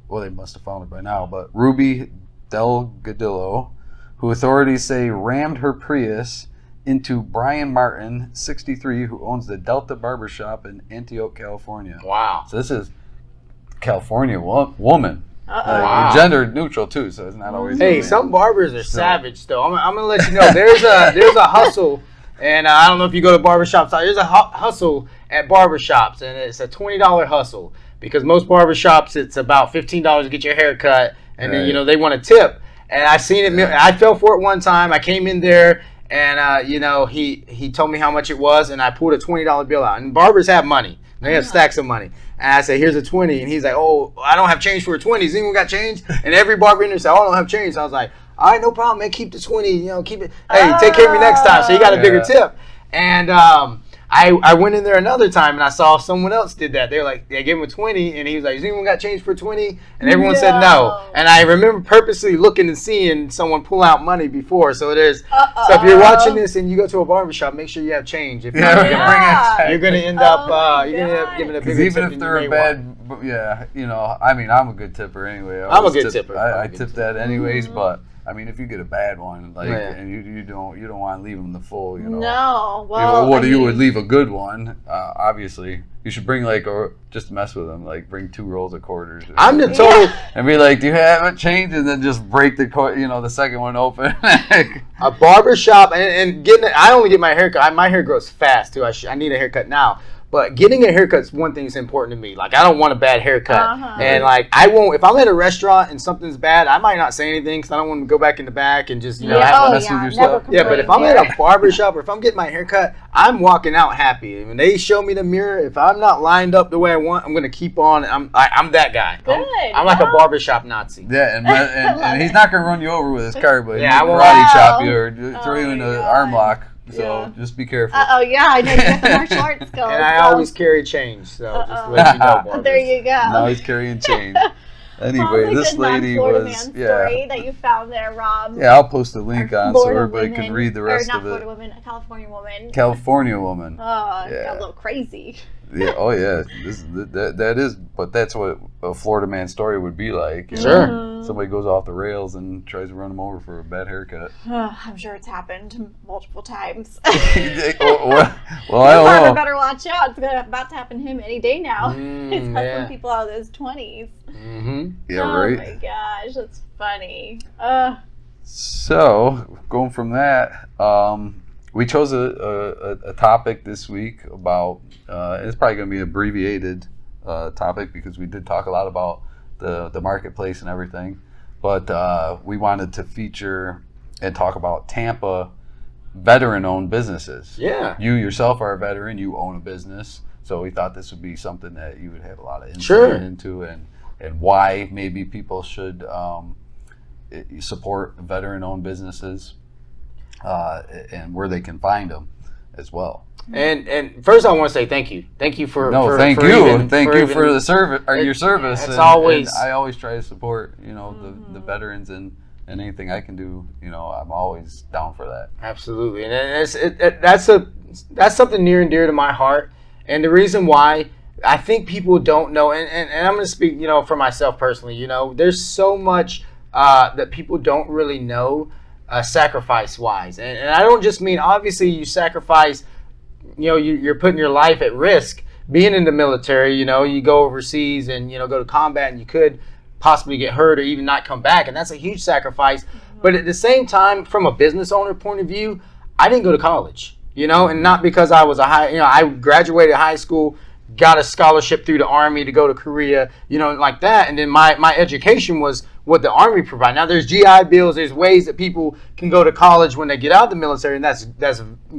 well, they must have found it by now, but Ruby Delgadillo, who authorities say rammed her Prius into Brian Martin, 63, who owns the Delta Barbershop in Antioch, California. Wow. So this is California woman. Wow. Gender neutral too, so it's not always. Hey, some barbers are savage though. I'm gonna let you know there's a hustle, and I don't know if you go to barbershops. There's a hustle at barbershops, and it's a $20 hustle because most barbershops it's about $15 to get your hair cut, and then they want a tip. And I seen it. I fell for it one time. I came in there, and he told me how much it was, and I pulled a $20 bill out. And barbers have money. They have stacks of money. And I said, here's a 20. And he's like, oh, I don't have change for a 20. Does anyone got change? And every barber in there said, oh, I don't have change. So I was like, all right, no problem, man. Keep the 20. Keep it. Hey, take care of me next time. So he got a bigger tip. And I went in there another time, and I saw someone else did that. They were like, they gave him a 20. And he was like, does anyone got change for 20? And everyone said no. And I remember purposely looking and seeing someone pull out money before. So there's, so if you're watching this and you go to a barbershop, make sure you have change. If not, you're going to end up, giving a bigger tip. Even if they're a bad, I mean, I'm a good tipper anyway. I'm a good tipper. I tip that anyways, but. I mean, if you get a bad one, and you don't want to leave them the full, No, well, you would leave a good one. Obviously, you should bring just mess with them, bring 2 rolls of quarters. I'm the total. And be like, do you have it changed? And then just break the second one open. A barbershop and getting it. I only get my haircut. My hair grows fast too. I need a haircut now. But getting a haircut is one thing that's important to me. I don't want a bad haircut. And, I won't, if I'm at a restaurant and something's bad, I might not say anything because I don't want to go back in the back and just, mess with your stuff. Yeah, but if I'm at a barbershop or if I'm getting my haircut, I'm walking out happy. When they show me the mirror, if I'm not lined up the way I want, I'm going to keep on. I'm that guy. Good. I'm like a barbershop Nazi. Yeah, and he's not going to run you over with his car, but I he'll won't karate chop you or throw you in an arm lock. So just be careful. I know you got the martial arts skills. And I always carry change, so just to let you know, barbers. There you go. Now he's carrying change. Anyway, this lady was story that you found there, Rob. Yeah, I'll post a link on so everybody can read the rest of it. Florida woman, a California woman. California woman. Oh, got a little crazy. Yeah. Oh, yeah. That is, but that's what a Florida man story would be like. Sure. Somebody goes off the rails and tries to run him over for a bad haircut. I'm sure it's happened multiple times. Well, I don't know. Better watch out. It's about to happen to him any day now. He's hustling people out of his 20s. Mm-hmm. Yeah, right. Oh my gosh, that's funny. So, going from that, we chose a topic this week about, it's probably going to be an abbreviated topic because we did talk a lot about the marketplace and everything, but we wanted to feature and talk about Tampa veteran-owned businesses. Yeah. You yourself are a veteran, you own a business, so we thought this would be something that you would have a lot of insight into and why maybe people should support veteran-owned businesses and where they can find them as well. And first, I want to say thank you. Thank you for thank you for the service or your service. It's always. I always try to support the veterans and anything I can do. I'm always down for that. Absolutely, and that's something near and dear to my heart. And the reason why I think people don't know, and I'm going to speak for myself personally. There's so much that people don't really know sacrifice wise, and I don't just mean obviously you sacrifice. You're putting your life at risk being in the military. You go overseas and go to combat and you could possibly get hurt or even not come back, and that's a huge sacrifice. But at the same time, from a business owner point of view, I didn't go to college, and not because I was I graduated high school, got a scholarship through the Army to go to Korea, like that, and then my education was what the Army provided. Now there's GI Bills, there's ways that people can go to college when they get out of the military, and that's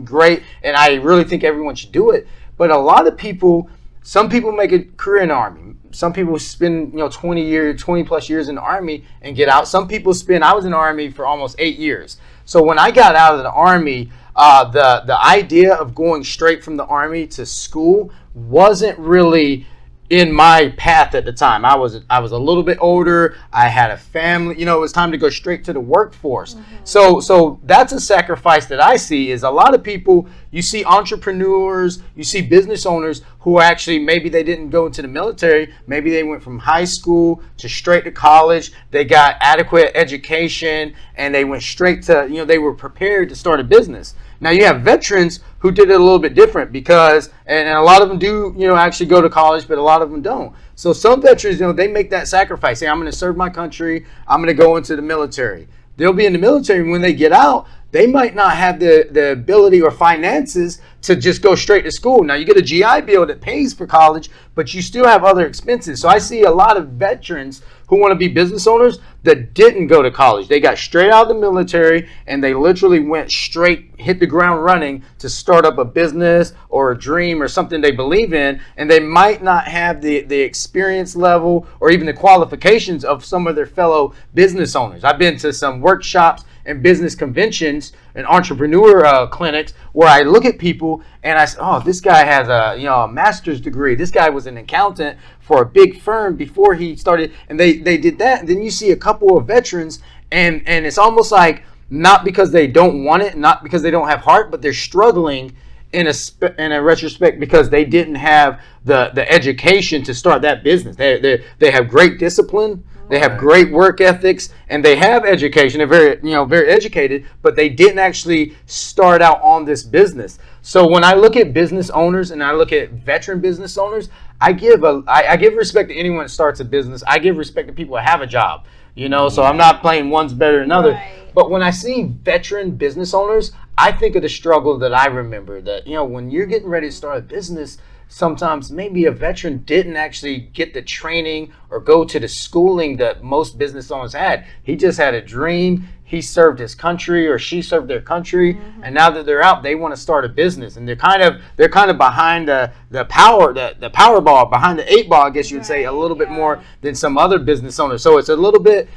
great, and I really think everyone should do it. But a lot of people Some people make a career in the Army. Some people spend 20 plus years in the Army and get out. Some people I was in the Army for almost 8 years. So when I got out of the Army, the idea of going straight from the Army to school wasn't really in my path at the time. I was a little bit older. I had a family. It was time to go straight to the workforce. So that's a sacrifice that I see. Is a lot of people, you see entrepreneurs, you see business owners who actually, maybe they didn't go into the military. Maybe they went from high school to straight to college. They got adequate education and they went straight to, they were prepared to start a business. Now you have veterans who did it a little bit different because, and a lot of them do, actually go to college, but a lot of them don't. So some veterans, they make that sacrifice. Say, I'm going to serve my country. I'm going to go into the military. They'll be in the military. When they get out, they might not have the ability or finances to just go straight to school. Now you get a GI Bill that pays for college, but you still have other expenses. So I see a lot of veterans who want to be business owners that didn't go to college. They got straight out of the military and they literally went straight, hit the ground running to start up a business or a dream or something they believe in. And they might not have the experience level or even the qualifications of some of their fellow business owners. I've been to some workshops and business conventions and entrepreneur clinics where I look at people and I say, oh, this guy has a master's degree. This guy was an accountant for a big firm before he started, and they did that. And then you see a couple of veterans, and it's almost like not because they don't want it, not because they don't have heart, but they're struggling in a retrospect because they didn't have the education to start that business. They have great discipline. They have great work ethics, and they have education. They're very educated, but they didn't actually start out on this business. So when I look at business owners and I look at veteran business owners, I give respect to anyone that starts a business. I give respect to people that have a job. So I'm not playing one's better than another. Right. But when I see veteran business owners, I think of the struggle that I remember. That when you're getting ready to start a business, sometimes maybe a veteran didn't actually get the training or go to the schooling that most business owners had. He just had a dream. He served his country or she served their country, and now that they're out, they want to start a business, and they're kind of behind the Powerball, behind the 8 ball, I guess you would say, a little bit more than some other business owners. So it's a little bit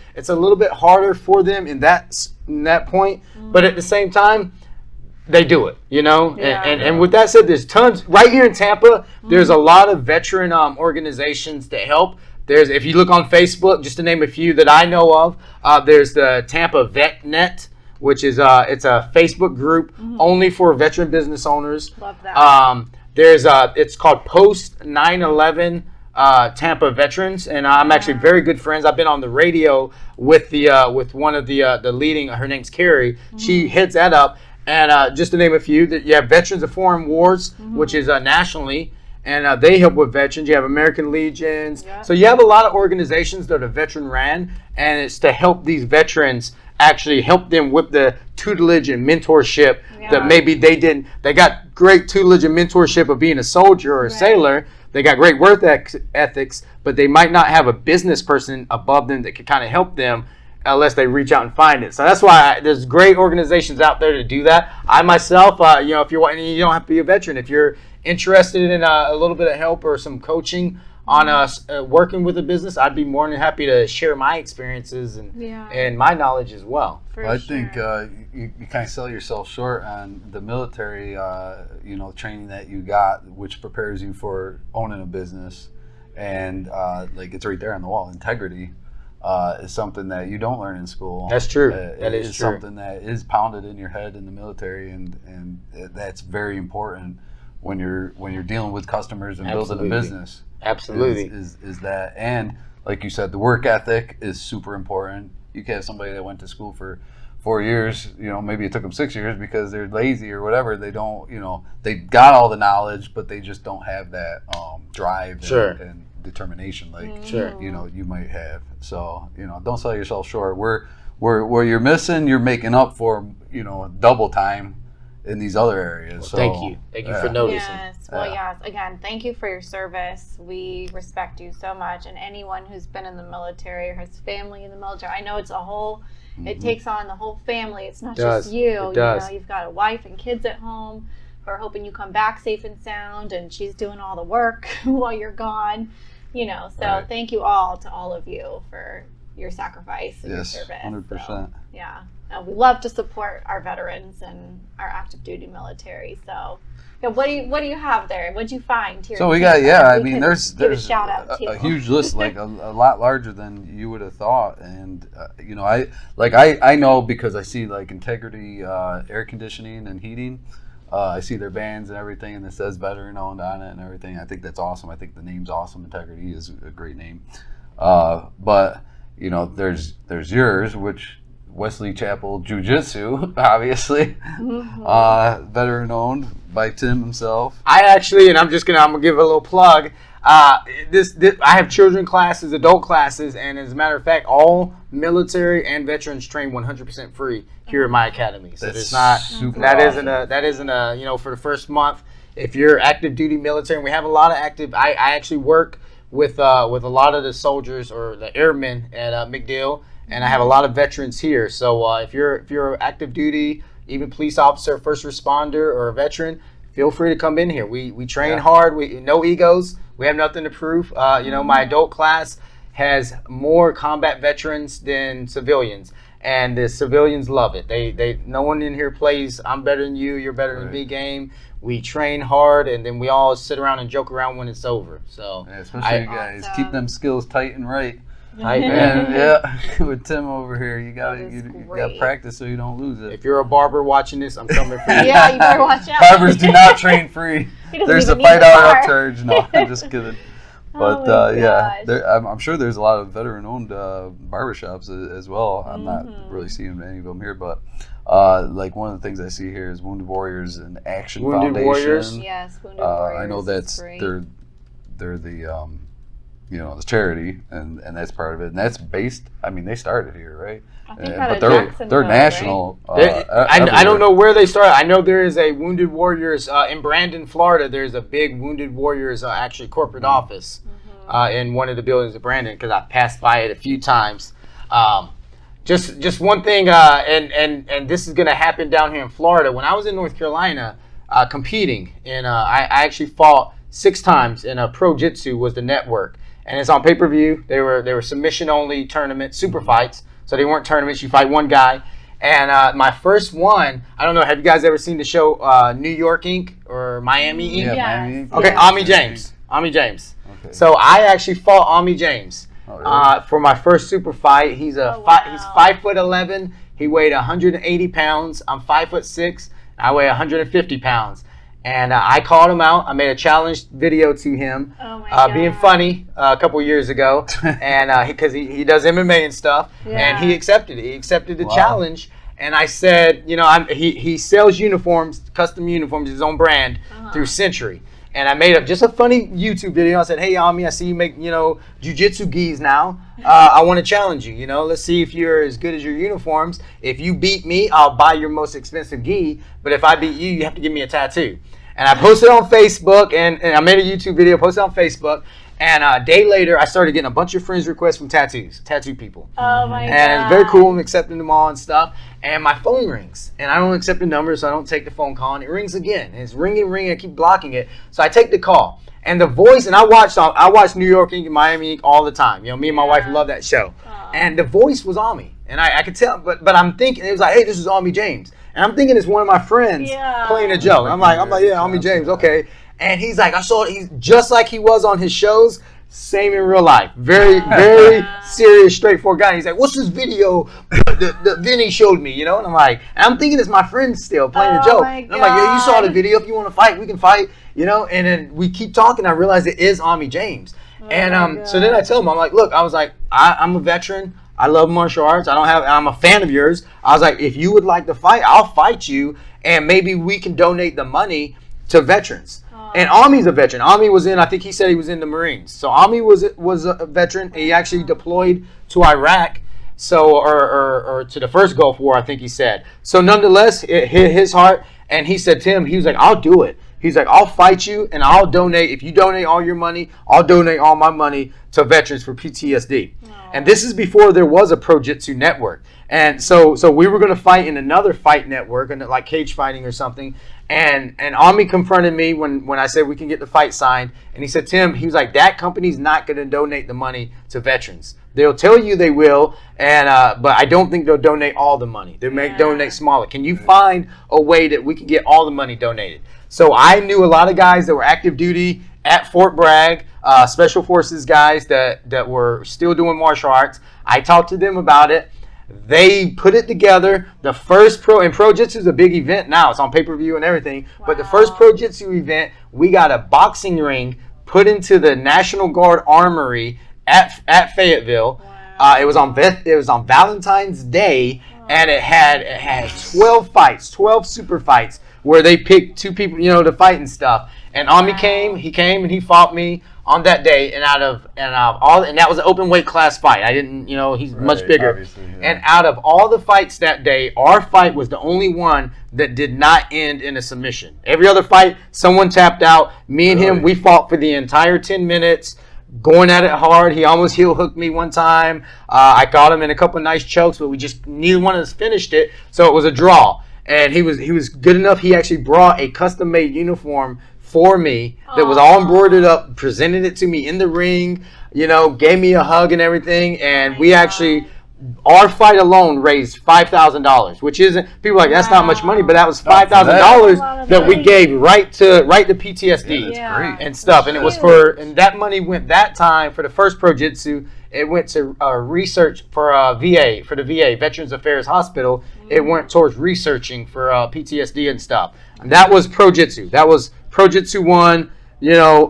harder for them in that point, but at the same time, they do it, and with that said, there's tons right here in Tampa. There's a lot of veteran organizations that help. If you look on Facebook, just to name a few that I know of, there's the Tampa Vet Net, which is it's a Facebook group only for veteran business owners. Love that. It's called Post 9/11 Tampa Veterans, and I'm actually very good friends. I've been on the radio with one of the leading. Her name's Carrie. She heads that up. And just to name a few, that you have Veterans of Foreign Wars, which is nationally, and they help with veterans. You have American Legions. Yep. So you have a lot of organizations that are veteran ran, and it's to help these veterans, actually help them with the tutelage and mentorship that maybe they didn't. They got great tutelage and mentorship of being a soldier or a sailor. They got great work ethics, but they might not have a business person above them that could kind of help them unless they reach out and find it. So that's why there's great organizations out there to do that. I myself, if you're wanting, you don't have to be a veteran. If you're interested in a little bit of help or some coaching on working with a business, I'd be more than happy to share my experiences and my knowledge as well. I think you kind of sell yourself short on the military, training that you got, which prepares you for owning a business, and it's right there on the wall. Integrity is something that you don't learn in school. That's true. That is true. Something that is pounded in your head in the military, and that's very important when you're dealing with customers and building a business. Absolutely. Is that, and like you said, the work ethic is super important. You can have somebody that went to school for 4 years, maybe it took them 6 years because they're lazy or whatever. They don't, they got all the knowledge, but they just don't have that drive and determination you might have. So don't sell yourself short. Where you're missing, you're making up for double time in these other areas. So thank you for noticing. Yes. Well, yes. Again, thank you for your service. We respect you so much, and anyone who's been in the military or has family in the military, I know it's a whole. It takes on the whole family. It's not just you. It does. You've got a wife and kids at home. are hoping you come back safe and sound, and she's doing all the work while you're gone. So thank you all to all of you for your sacrifice and your service. 100%. So, yeah. We love to support our veterans and our active duty military. So, what do you have there? What'd you find here? So we got, there's a shout out to a huge list, like a lot larger than you would have thought. And I know because I see like Integrity air conditioning and heating. I see their bands and everything, and it says veteran owned on it and everything. I think that's awesome. I think the name's awesome. Integrity is a great name. But there's yours, which Wesley Chapel Jui Jitsu, obviously, veteran owned by Tim himself. I actually, and I'm gonna give a little plug. This I have children classes, adult classes, and as a matter of fact, all military and veterans train 100% free here at my academy. So That's it's not super that awesome. isn't a for the first month. If you're active duty military, and we have a lot of active. I actually work with a lot of the soldiers or the airmen at MacDill. And I have a lot of veterans here. So if you're active duty, even police officer, first responder, or a veteran, feel free to come in here. We train hard. We no egos. We have nothing to prove. My adult class has more combat veterans than civilians, and the civilians love it. They no one in here plays I'm better than you, you're better than me game. We train hard, and then we all sit around and joke around when it's over. So especially you guys keep them skills tight and right. Right, and with Tim over here, you got practice so you don't lose it. If you're a barber watching this, I'm coming for you. Yeah, you better watch out. Barbers do not train free. There's a $5 upcharge. No, I'm just kidding. But I'm sure there's a lot of veteran-owned barbershops as well. I'm not really seeing any of them here, but like one of the things I see here is Wounded Warriors and Action Foundation. Warriors. Yes, Wounded Warriors. I know that's they're the the charity, and that's part of it, and that's based. I mean, they started here, right? I think but they're national. Right? I don't know where they started. I know there is a Wounded Warriors in Brandon, Florida. There's a big Wounded Warriors actually corporate office in one of the buildings of Brandon, because I passed by it a few times. Just one thing, and this is going to happen down here in Florida. When I was in North Carolina competing, and I actually fought 6 times in a Pro Jitsu was the network. And it's on pay-per-view. They were submission-only tournament super fights. So they weren't tournaments. You fight one guy. And my first one, I don't know, have you guys ever seen the show New York Inc. or Miami Inc.? Yeah, Miami Inc. Okay, Ami James. Okay. So I actually fought Ami James for my first super fight. He's he's 5'11". He weighed 180 pounds. I'm 5'6". I weigh 150 pounds. And I called him out. I made a challenge video to him, being funny a couple years ago, and because he does MMA and stuff, and he accepted it. He accepted the challenge, and I said, he sells uniforms, custom uniforms, his own brand through Century, and I made up just a funny YouTube video. I said, hey, Ami, I see you make jiu-jitsu gis now. I want to challenge you. Let's see if you're as good as your uniforms. If you beat me, I'll buy your most expensive gi. But if I beat you, you have to give me a tattoo. And I posted on Facebook, and I made a YouTube video, posted on Facebook. And a day later, I started getting a bunch of friends requests from tattoo people. Oh my God. And it's very cool. I'm accepting them all and stuff. And my phone rings. And I don't accept the number, so I don't take the phone call. And it rings again. And it's ringing. I keep blocking it. So I take the call. And the voice, and I watch New York Inc. and Miami Inc. all the time. Me and my wife love that show. And the voice was Ami. And I could tell, but I'm thinking, it was like, hey, this is Ami James. And I'm thinking it's one of my friends playing a joke. I'm like, yeah, Ami James, okay. And he's like, I saw it. He's just like he was on his shows, same in real life. Very, very serious, straightforward guy. And he's like, what's this video that Vinny showed me, And I'm like, and I'm thinking it's my friend still playing a joke. And I'm like, yeah, you saw the video. If you want to fight, we can fight, And then we keep talking. I realize it is Ami James. So then I tell him, I'm like, look, I'm a veteran. I love martial arts. I'm a fan of yours. I was like, if you would like to fight, I'll fight you, and maybe we can donate the money to veterans. And Ami's a veteran. Ami was I think he said he was in the Marines. So Ami was a veteran. He actually deployed to Iraq, or to the first Gulf War, I think he said. So nonetheless, it hit his heart, and he said, Tim, he was like, I'll do it. He's like, I'll fight you and I'll donate. If you donate all your money, I'll donate all my money to veterans for PTSD. And this is before there was a Pro-Jitsu network. And so we were going to fight in another fight network, and like cage fighting or something. And Ami confronted me when I said we can get the fight signed. And he said, Tim, he was like, that company's not going to donate the money to veterans. They'll tell you they will, and but I don't think they'll donate all the money. They may donate smaller. Can you find a way that we can get all the money donated? So I knew a lot of guys that were active duty at Fort Bragg, Special Forces guys that were still doing martial arts. I talked to them about it. They put it together. The first Pro-Jitsu is a big event now. It's on pay-per-view and everything. Wow. But the first Pro-Jitsu event, we got a boxing ring put into the National Guard Armory at Fayetteville. Wow. It was on Valentine's Day, and it had 12 fights, 12 super fights, where they picked 2 people, to fight and stuff. And Ami came and he fought me on that day, and that was an open weight class fight. I didn't, he's much bigger. And out of all the fights that day, our fight was the only one that did not end in a submission. Every other fight, someone tapped out. Me and him, we fought for the entire 10 minutes. Going at it hard. He almost heel hooked me one time. I caught him in a couple of nice chokes, but neither one of us finished it, so it was a draw. And he was good enough. He actually brought a custom made uniform for me that was all embroidered up, presented it to me in the ring, gave me a hug and everything. And we actually, our fight alone raised $5,000, which isn't, people are like, that's not much money, but that was $5,000 that we gave right to PTSD and stuff. And it was and that money went that time for the first Pro-Jitsu. It went to research for VA, for the VA, Veterans Affairs Hospital. It went towards researching for PTSD and stuff. And that was Pro-Jitsu. That was Pro-Jitsu 1,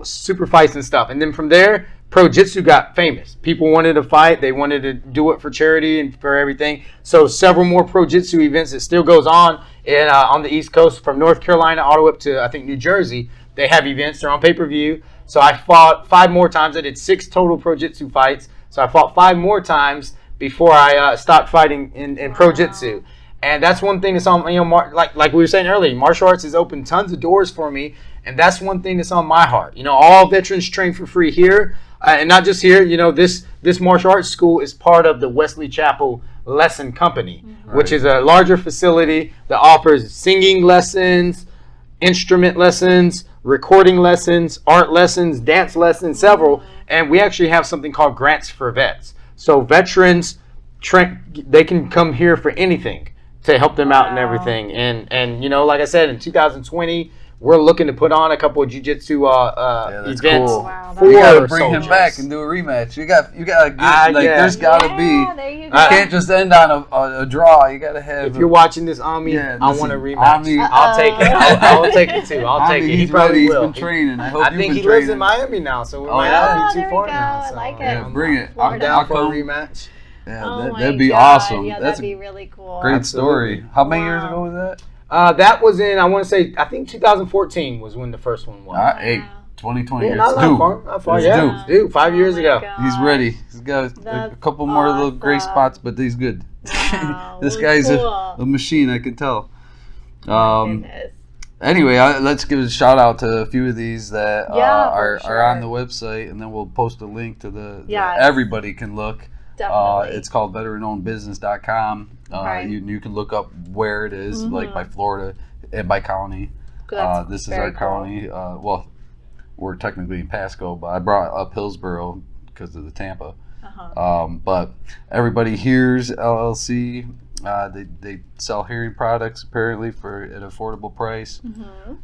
super fights and stuff. And then from there, Pro-Jitsu got famous. People wanted to fight. They wanted to do it for charity and for everything. So several more Pro-Jitsu events. It still goes on on the East Coast from North Carolina all the way up to, I think, New Jersey. They have events. They're on pay-per-view. So I fought 5 more times. I did 6 total Pro-Jitsu fights. So I fought 5 more times before I stopped fighting in Pro-Jitsu. And that's one thing that's on, like we were saying earlier, martial arts has opened tons of doors for me. And that's one thing that's on my heart. All veterans train for free here. And not just here, this martial arts school is part of the Wesley Chapel Lesson Company, which is a larger facility that offers singing lessons, instrument lessons, recording lessons, art lessons, dance lessons, several. And we actually have something called Grants for Vets. So veterans, they can come here for anything to help them out and everything. And like I said, in 2020, we're looking to put on a couple of jiu-jitsu events. Cool. Wow, you gotta bring him back and do a rematch. You got to get there's gotta be. You can't just end on a draw. You gotta have. If you're watching this, Ami, I want a rematch. I'll take it. I'll take it too. I'll take it. He probably will. He's been training. I think he lives in Miami now, so we might not be too far now. I like it. Bring it. I'm down for a rematch. Yeah, that'd be awesome. Yeah, that'd be really cool. Great story. How many years ago was that? That was in, I think 2014 was when the first one was. 20 years. Not far. Yeah. Dude, 5 years ago. He's ready. He's got a couple more little gray spots, but he's good. Wow, this guy's a machine, I can tell. Anyway, let's give a shout out to a few of these that are on the website, and then we'll post a link to everybody can look. Definitely. It's called veteranownedbusiness.com. You can look up where it is, like by Florida and by county. This is our county. Well, we're technically in Pasco, but I brought up Hillsborough because of the Tampa. But everybody here's LLC. They sell hearing products apparently for an affordable price.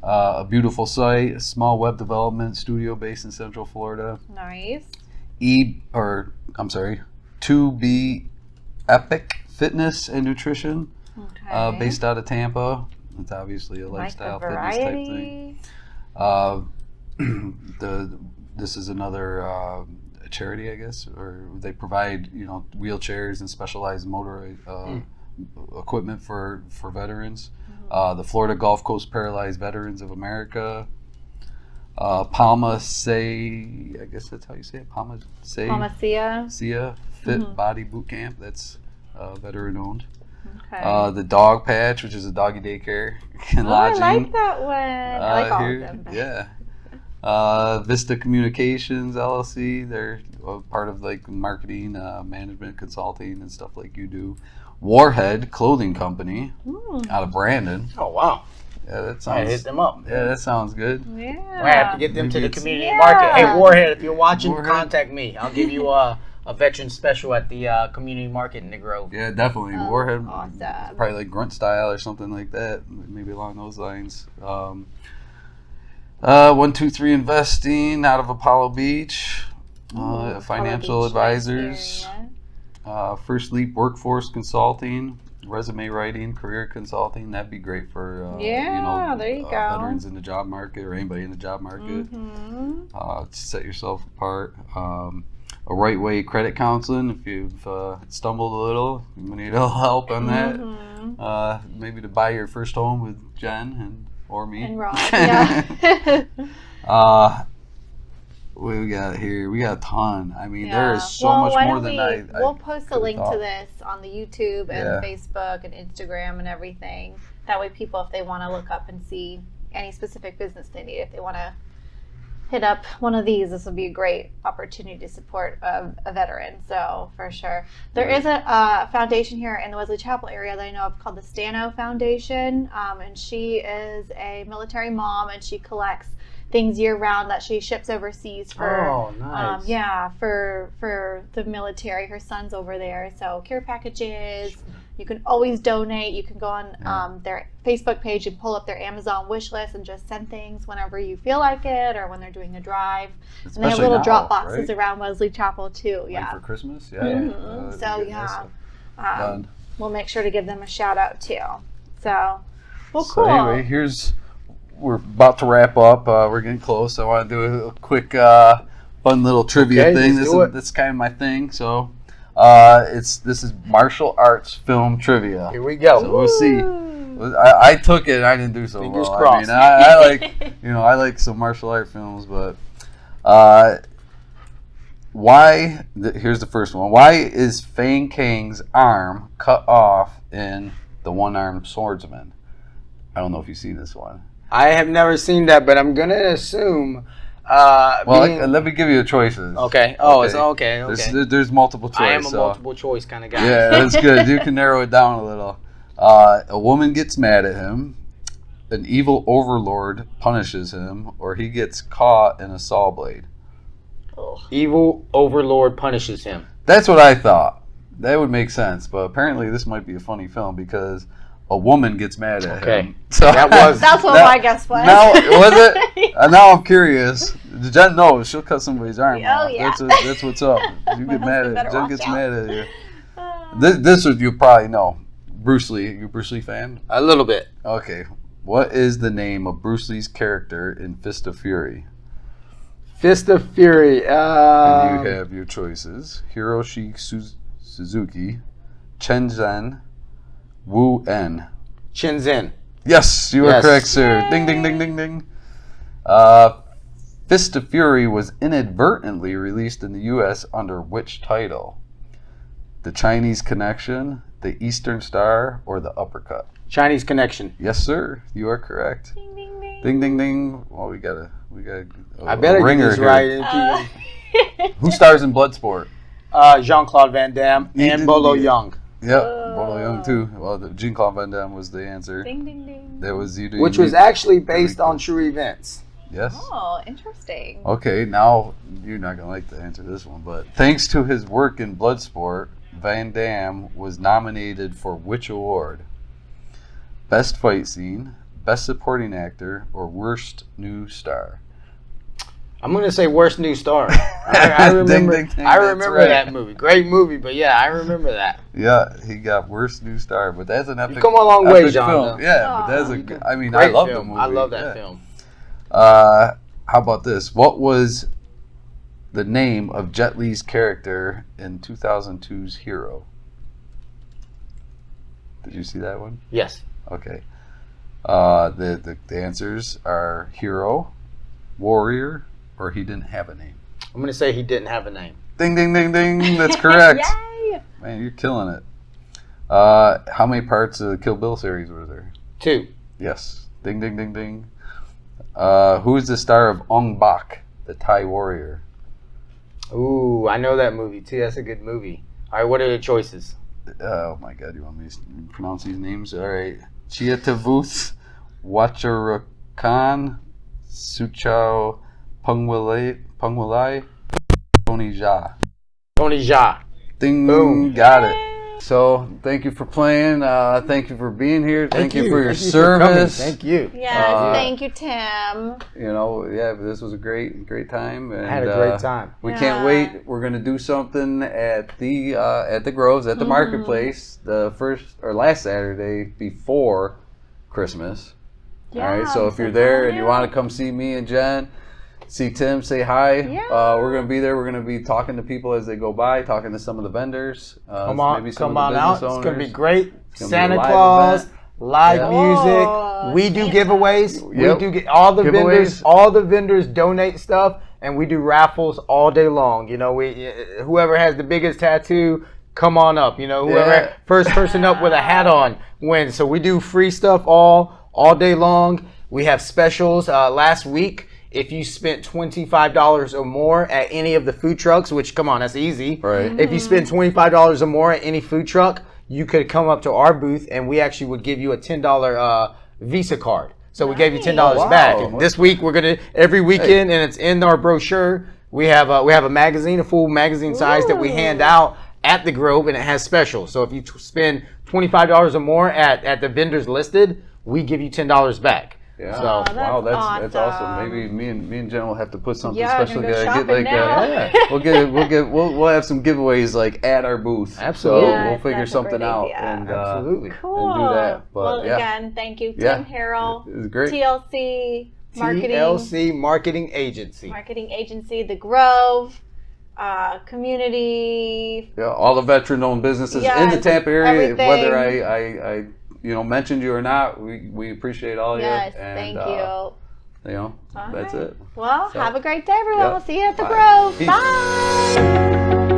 A beautiful site, a small web development studio based in Central Florida. Nice. 2B Epic Fitness and Nutrition, based out of Tampa. It's obviously a lifestyle fitness type thing. This is another charity, I guess, or they provide wheelchairs and specialized motor equipment for veterans. The Florida Gulf Coast Paralyzed Veterans of America. Palma Say, I guess that's how you say it. Palma Sia Fit Body Boot Camp. That's veteran owned. Okay. The Dog Patch, which is a doggy daycare and lodging. I like that one. I like all of them. Yeah. Vista Communications LLC. They're part of like marketing, management, consulting, and stuff like you do. Warhead Clothing Company out of Brandon. Oh wow. Yeah, that sounds. I hit them up. Yeah, that sounds good. Yeah. I have to get them to the community market. Hey, Warhead, if you're watching, contact me. I'll give you a veteran special at the community market in the Grove. Yeah, definitely. Warhead. Awesome. Probably like Grunt Style or something like that. Maybe along those lines. 123 Investing out of Apollo Beach. Financial Beach advisors. First Leap Workforce Consulting. Resume writing, career consulting. That'd be great for there you go. veterans in the job market or anybody in the job market. To set yourself apart. A right way credit counseling if you've stumbled a little, you need a little help on that. Maybe to buy your first home with Jen or me. And Rob, yeah. What do we got here? We got a ton. I mean, there is so much more than I We'll post a link thought. to this on the YouTube and Facebook and Instagram and everything. That way people, if they want to look up and see any specific business they need, if they want to hit up one of these, this would be a great opportunity to support a veteran. So for sure. There is a foundation here in the Wesley Chapel area that I know of called the Stano Foundation. And she is a military mom and she collects things year round that she ships overseas for for the military. Her son's over there, so care packages. You can always donate. You can go on their Facebook page and pull up their Amazon wish list and just send things whenever you feel like it or when they're doing a drive. Especially and they have little now, drop boxes right? around Wesley Chapel too. Like for Christmas, done. We'll make sure to give them a shout out too. So, cool. So anyway, we're about to wrap up. We're getting close. I want to do a quick, fun little trivia thing. That's kind of my thing. So, this is martial arts film trivia. Here we go. So we'll see. I took it and I didn't do so Fingers well. crossed. I mean, I like some martial art films, but here's the first one. Why is Fang Kang's arm cut off in The One-Armed Swordsman? I don't know if you've seen this one. I have never seen that, but I'm going to assume... let me give you the choices. Okay. Oh, it's okay. There's multiple choice. I am a multiple choice kind of guy. Yeah, that's good. You can narrow it down a little. A woman gets mad at him, an evil overlord punishes him, or he gets caught in a saw blade. Evil overlord punishes him. That's what I thought. That would make sense, but apparently this might be a funny film because a woman gets mad at him. So that's what my guess was. Now, was it? Now I'm curious. Jen knows she'll cut somebody's arm off. Yeah. That's what's up. You get mad at Jen gets mad at you. This would you probably know. Bruce Lee. You a Bruce Lee fan? A little bit. Okay. What is the name of Bruce Lee's character in Fist of Fury? Fist of Fury. And you have your choices: Hiroshi Suzuki, Chen Zhen, Wu En. Shenzhen. Yes, you are correct, sir. Yay. Ding, ding, ding, ding, ding. Fist of Fury was inadvertently released in the U.S. under which title? The Chinese Connection, The Eastern Star, or The Uppercut? Chinese Connection. Yes, sir. You are correct. Ding, ding, ding. Ding, ding, ding. Well, we got a I better get this here. Right. Who stars in Bloodsport? Jean-Claude Van Damme and Bolo Young. Yep, Bolo Young too. Well, Jean-Claude Van Damme was the answer. Ding, ding, ding. That was you. Which was actually based on true events. Yes. Oh, interesting. Okay, now you're not gonna like to answer this one, but thanks to his work in Bloodsport, Van Damme was nominated for which award? Best Fight Scene, Best Supporting Actor, or Worst New Star? I'm gonna say Worst New Star. I remember. Ding, ding, ding, I remember that movie. Great movie, but yeah, I remember that. Yeah, he got Worst New Star, but that's an epic. You come a long way, John. Film. Yeah, but that's a. I mean, I love film. the movie. I love that film. How about this? What was the name of Jet Li's character in 2002's Hero? Did you see that one? Yes. Okay. The answers are Hero, Warrior, or He Didn't Have a Name. I'm going to say He Didn't Have a Name. Ding, ding, ding, ding. That's correct. Yay! Man, you're killing it. How many parts of the Kill Bill series were there? 2. Yes. Ding, ding, ding, ding. Who is the star of Ong Bak, the Thai warrior? Ooh, I know that movie too. That's a good movie. All right, what are the choices? Oh my God, you want me to pronounce these names? All right. Chiatavuth Wacharakan Suchao Pungwalai Tony Jha. Tony Jha. Ding, Boom. got it. So, thank you for playing. Thank you for being here. Thank you for your service. Thank you. Yes, thank you, Tim. You know, yeah, this was a great time. And, I had a great time. We can't wait. We're gonna do something at the Groves, at the marketplace, the first or last Saturday before Christmas. Yeah, all right. So if you're there and you want to come see me and Jen, see Tim, say hi. Yeah. We're gonna be there. We're gonna be talking to people as they go by, talking to some of the vendors. Come on, maybe some come of the on business out. owners. It's gonna be great. Gonna Santa be a live Claus, event. live Yeah. music. We do giveaways. Yep. We do get all the Giveaways. vendors. All the vendors donate stuff, and we do raffles all day long. You know, whoever has the biggest tattoo, come on up. You know, whoever first person up with a hat on wins. So we do free stuff all day long. We have specials. Last week, if you spent $25 or more at any of the food trucks, which, come on, that's easy. Right. If you spend $25 or more at any food truck, you could come up to our booth and we actually would give you a $10 Visa card. So we gave you $10 back. And this week we're gonna every weekend, and it's in our brochure. We have a magazine, a full magazine size that we hand out at the Grove, and it has specials. So if you spend $25 or more at the vendors listed, we give you $10 back. Yeah. So wow, that's awesome. awesome. Maybe me and Jen will have to put something Yeah, special we're gonna go together. shopping now. We'll have some giveaways like at our booth. Absolutely. So Yes, we'll figure that's a something great out idea. and Absolutely. Cool. and do that. But well, yeah. again, thank you, Tim Yeah. Harrell. It was great. TLC Marketing. TLC Marketing Agency. Marketing Agency, The Grove, community. Yeah, all the veteran-owned businesses in the Yes, Tampa area, everything. whether I mentioned you or not, we appreciate all Yes, you. And, thank you. You know, All that's right. it. Well, So, have a great day, everyone. yeah. We'll see you at the Bye. Grove. Peace. Bye.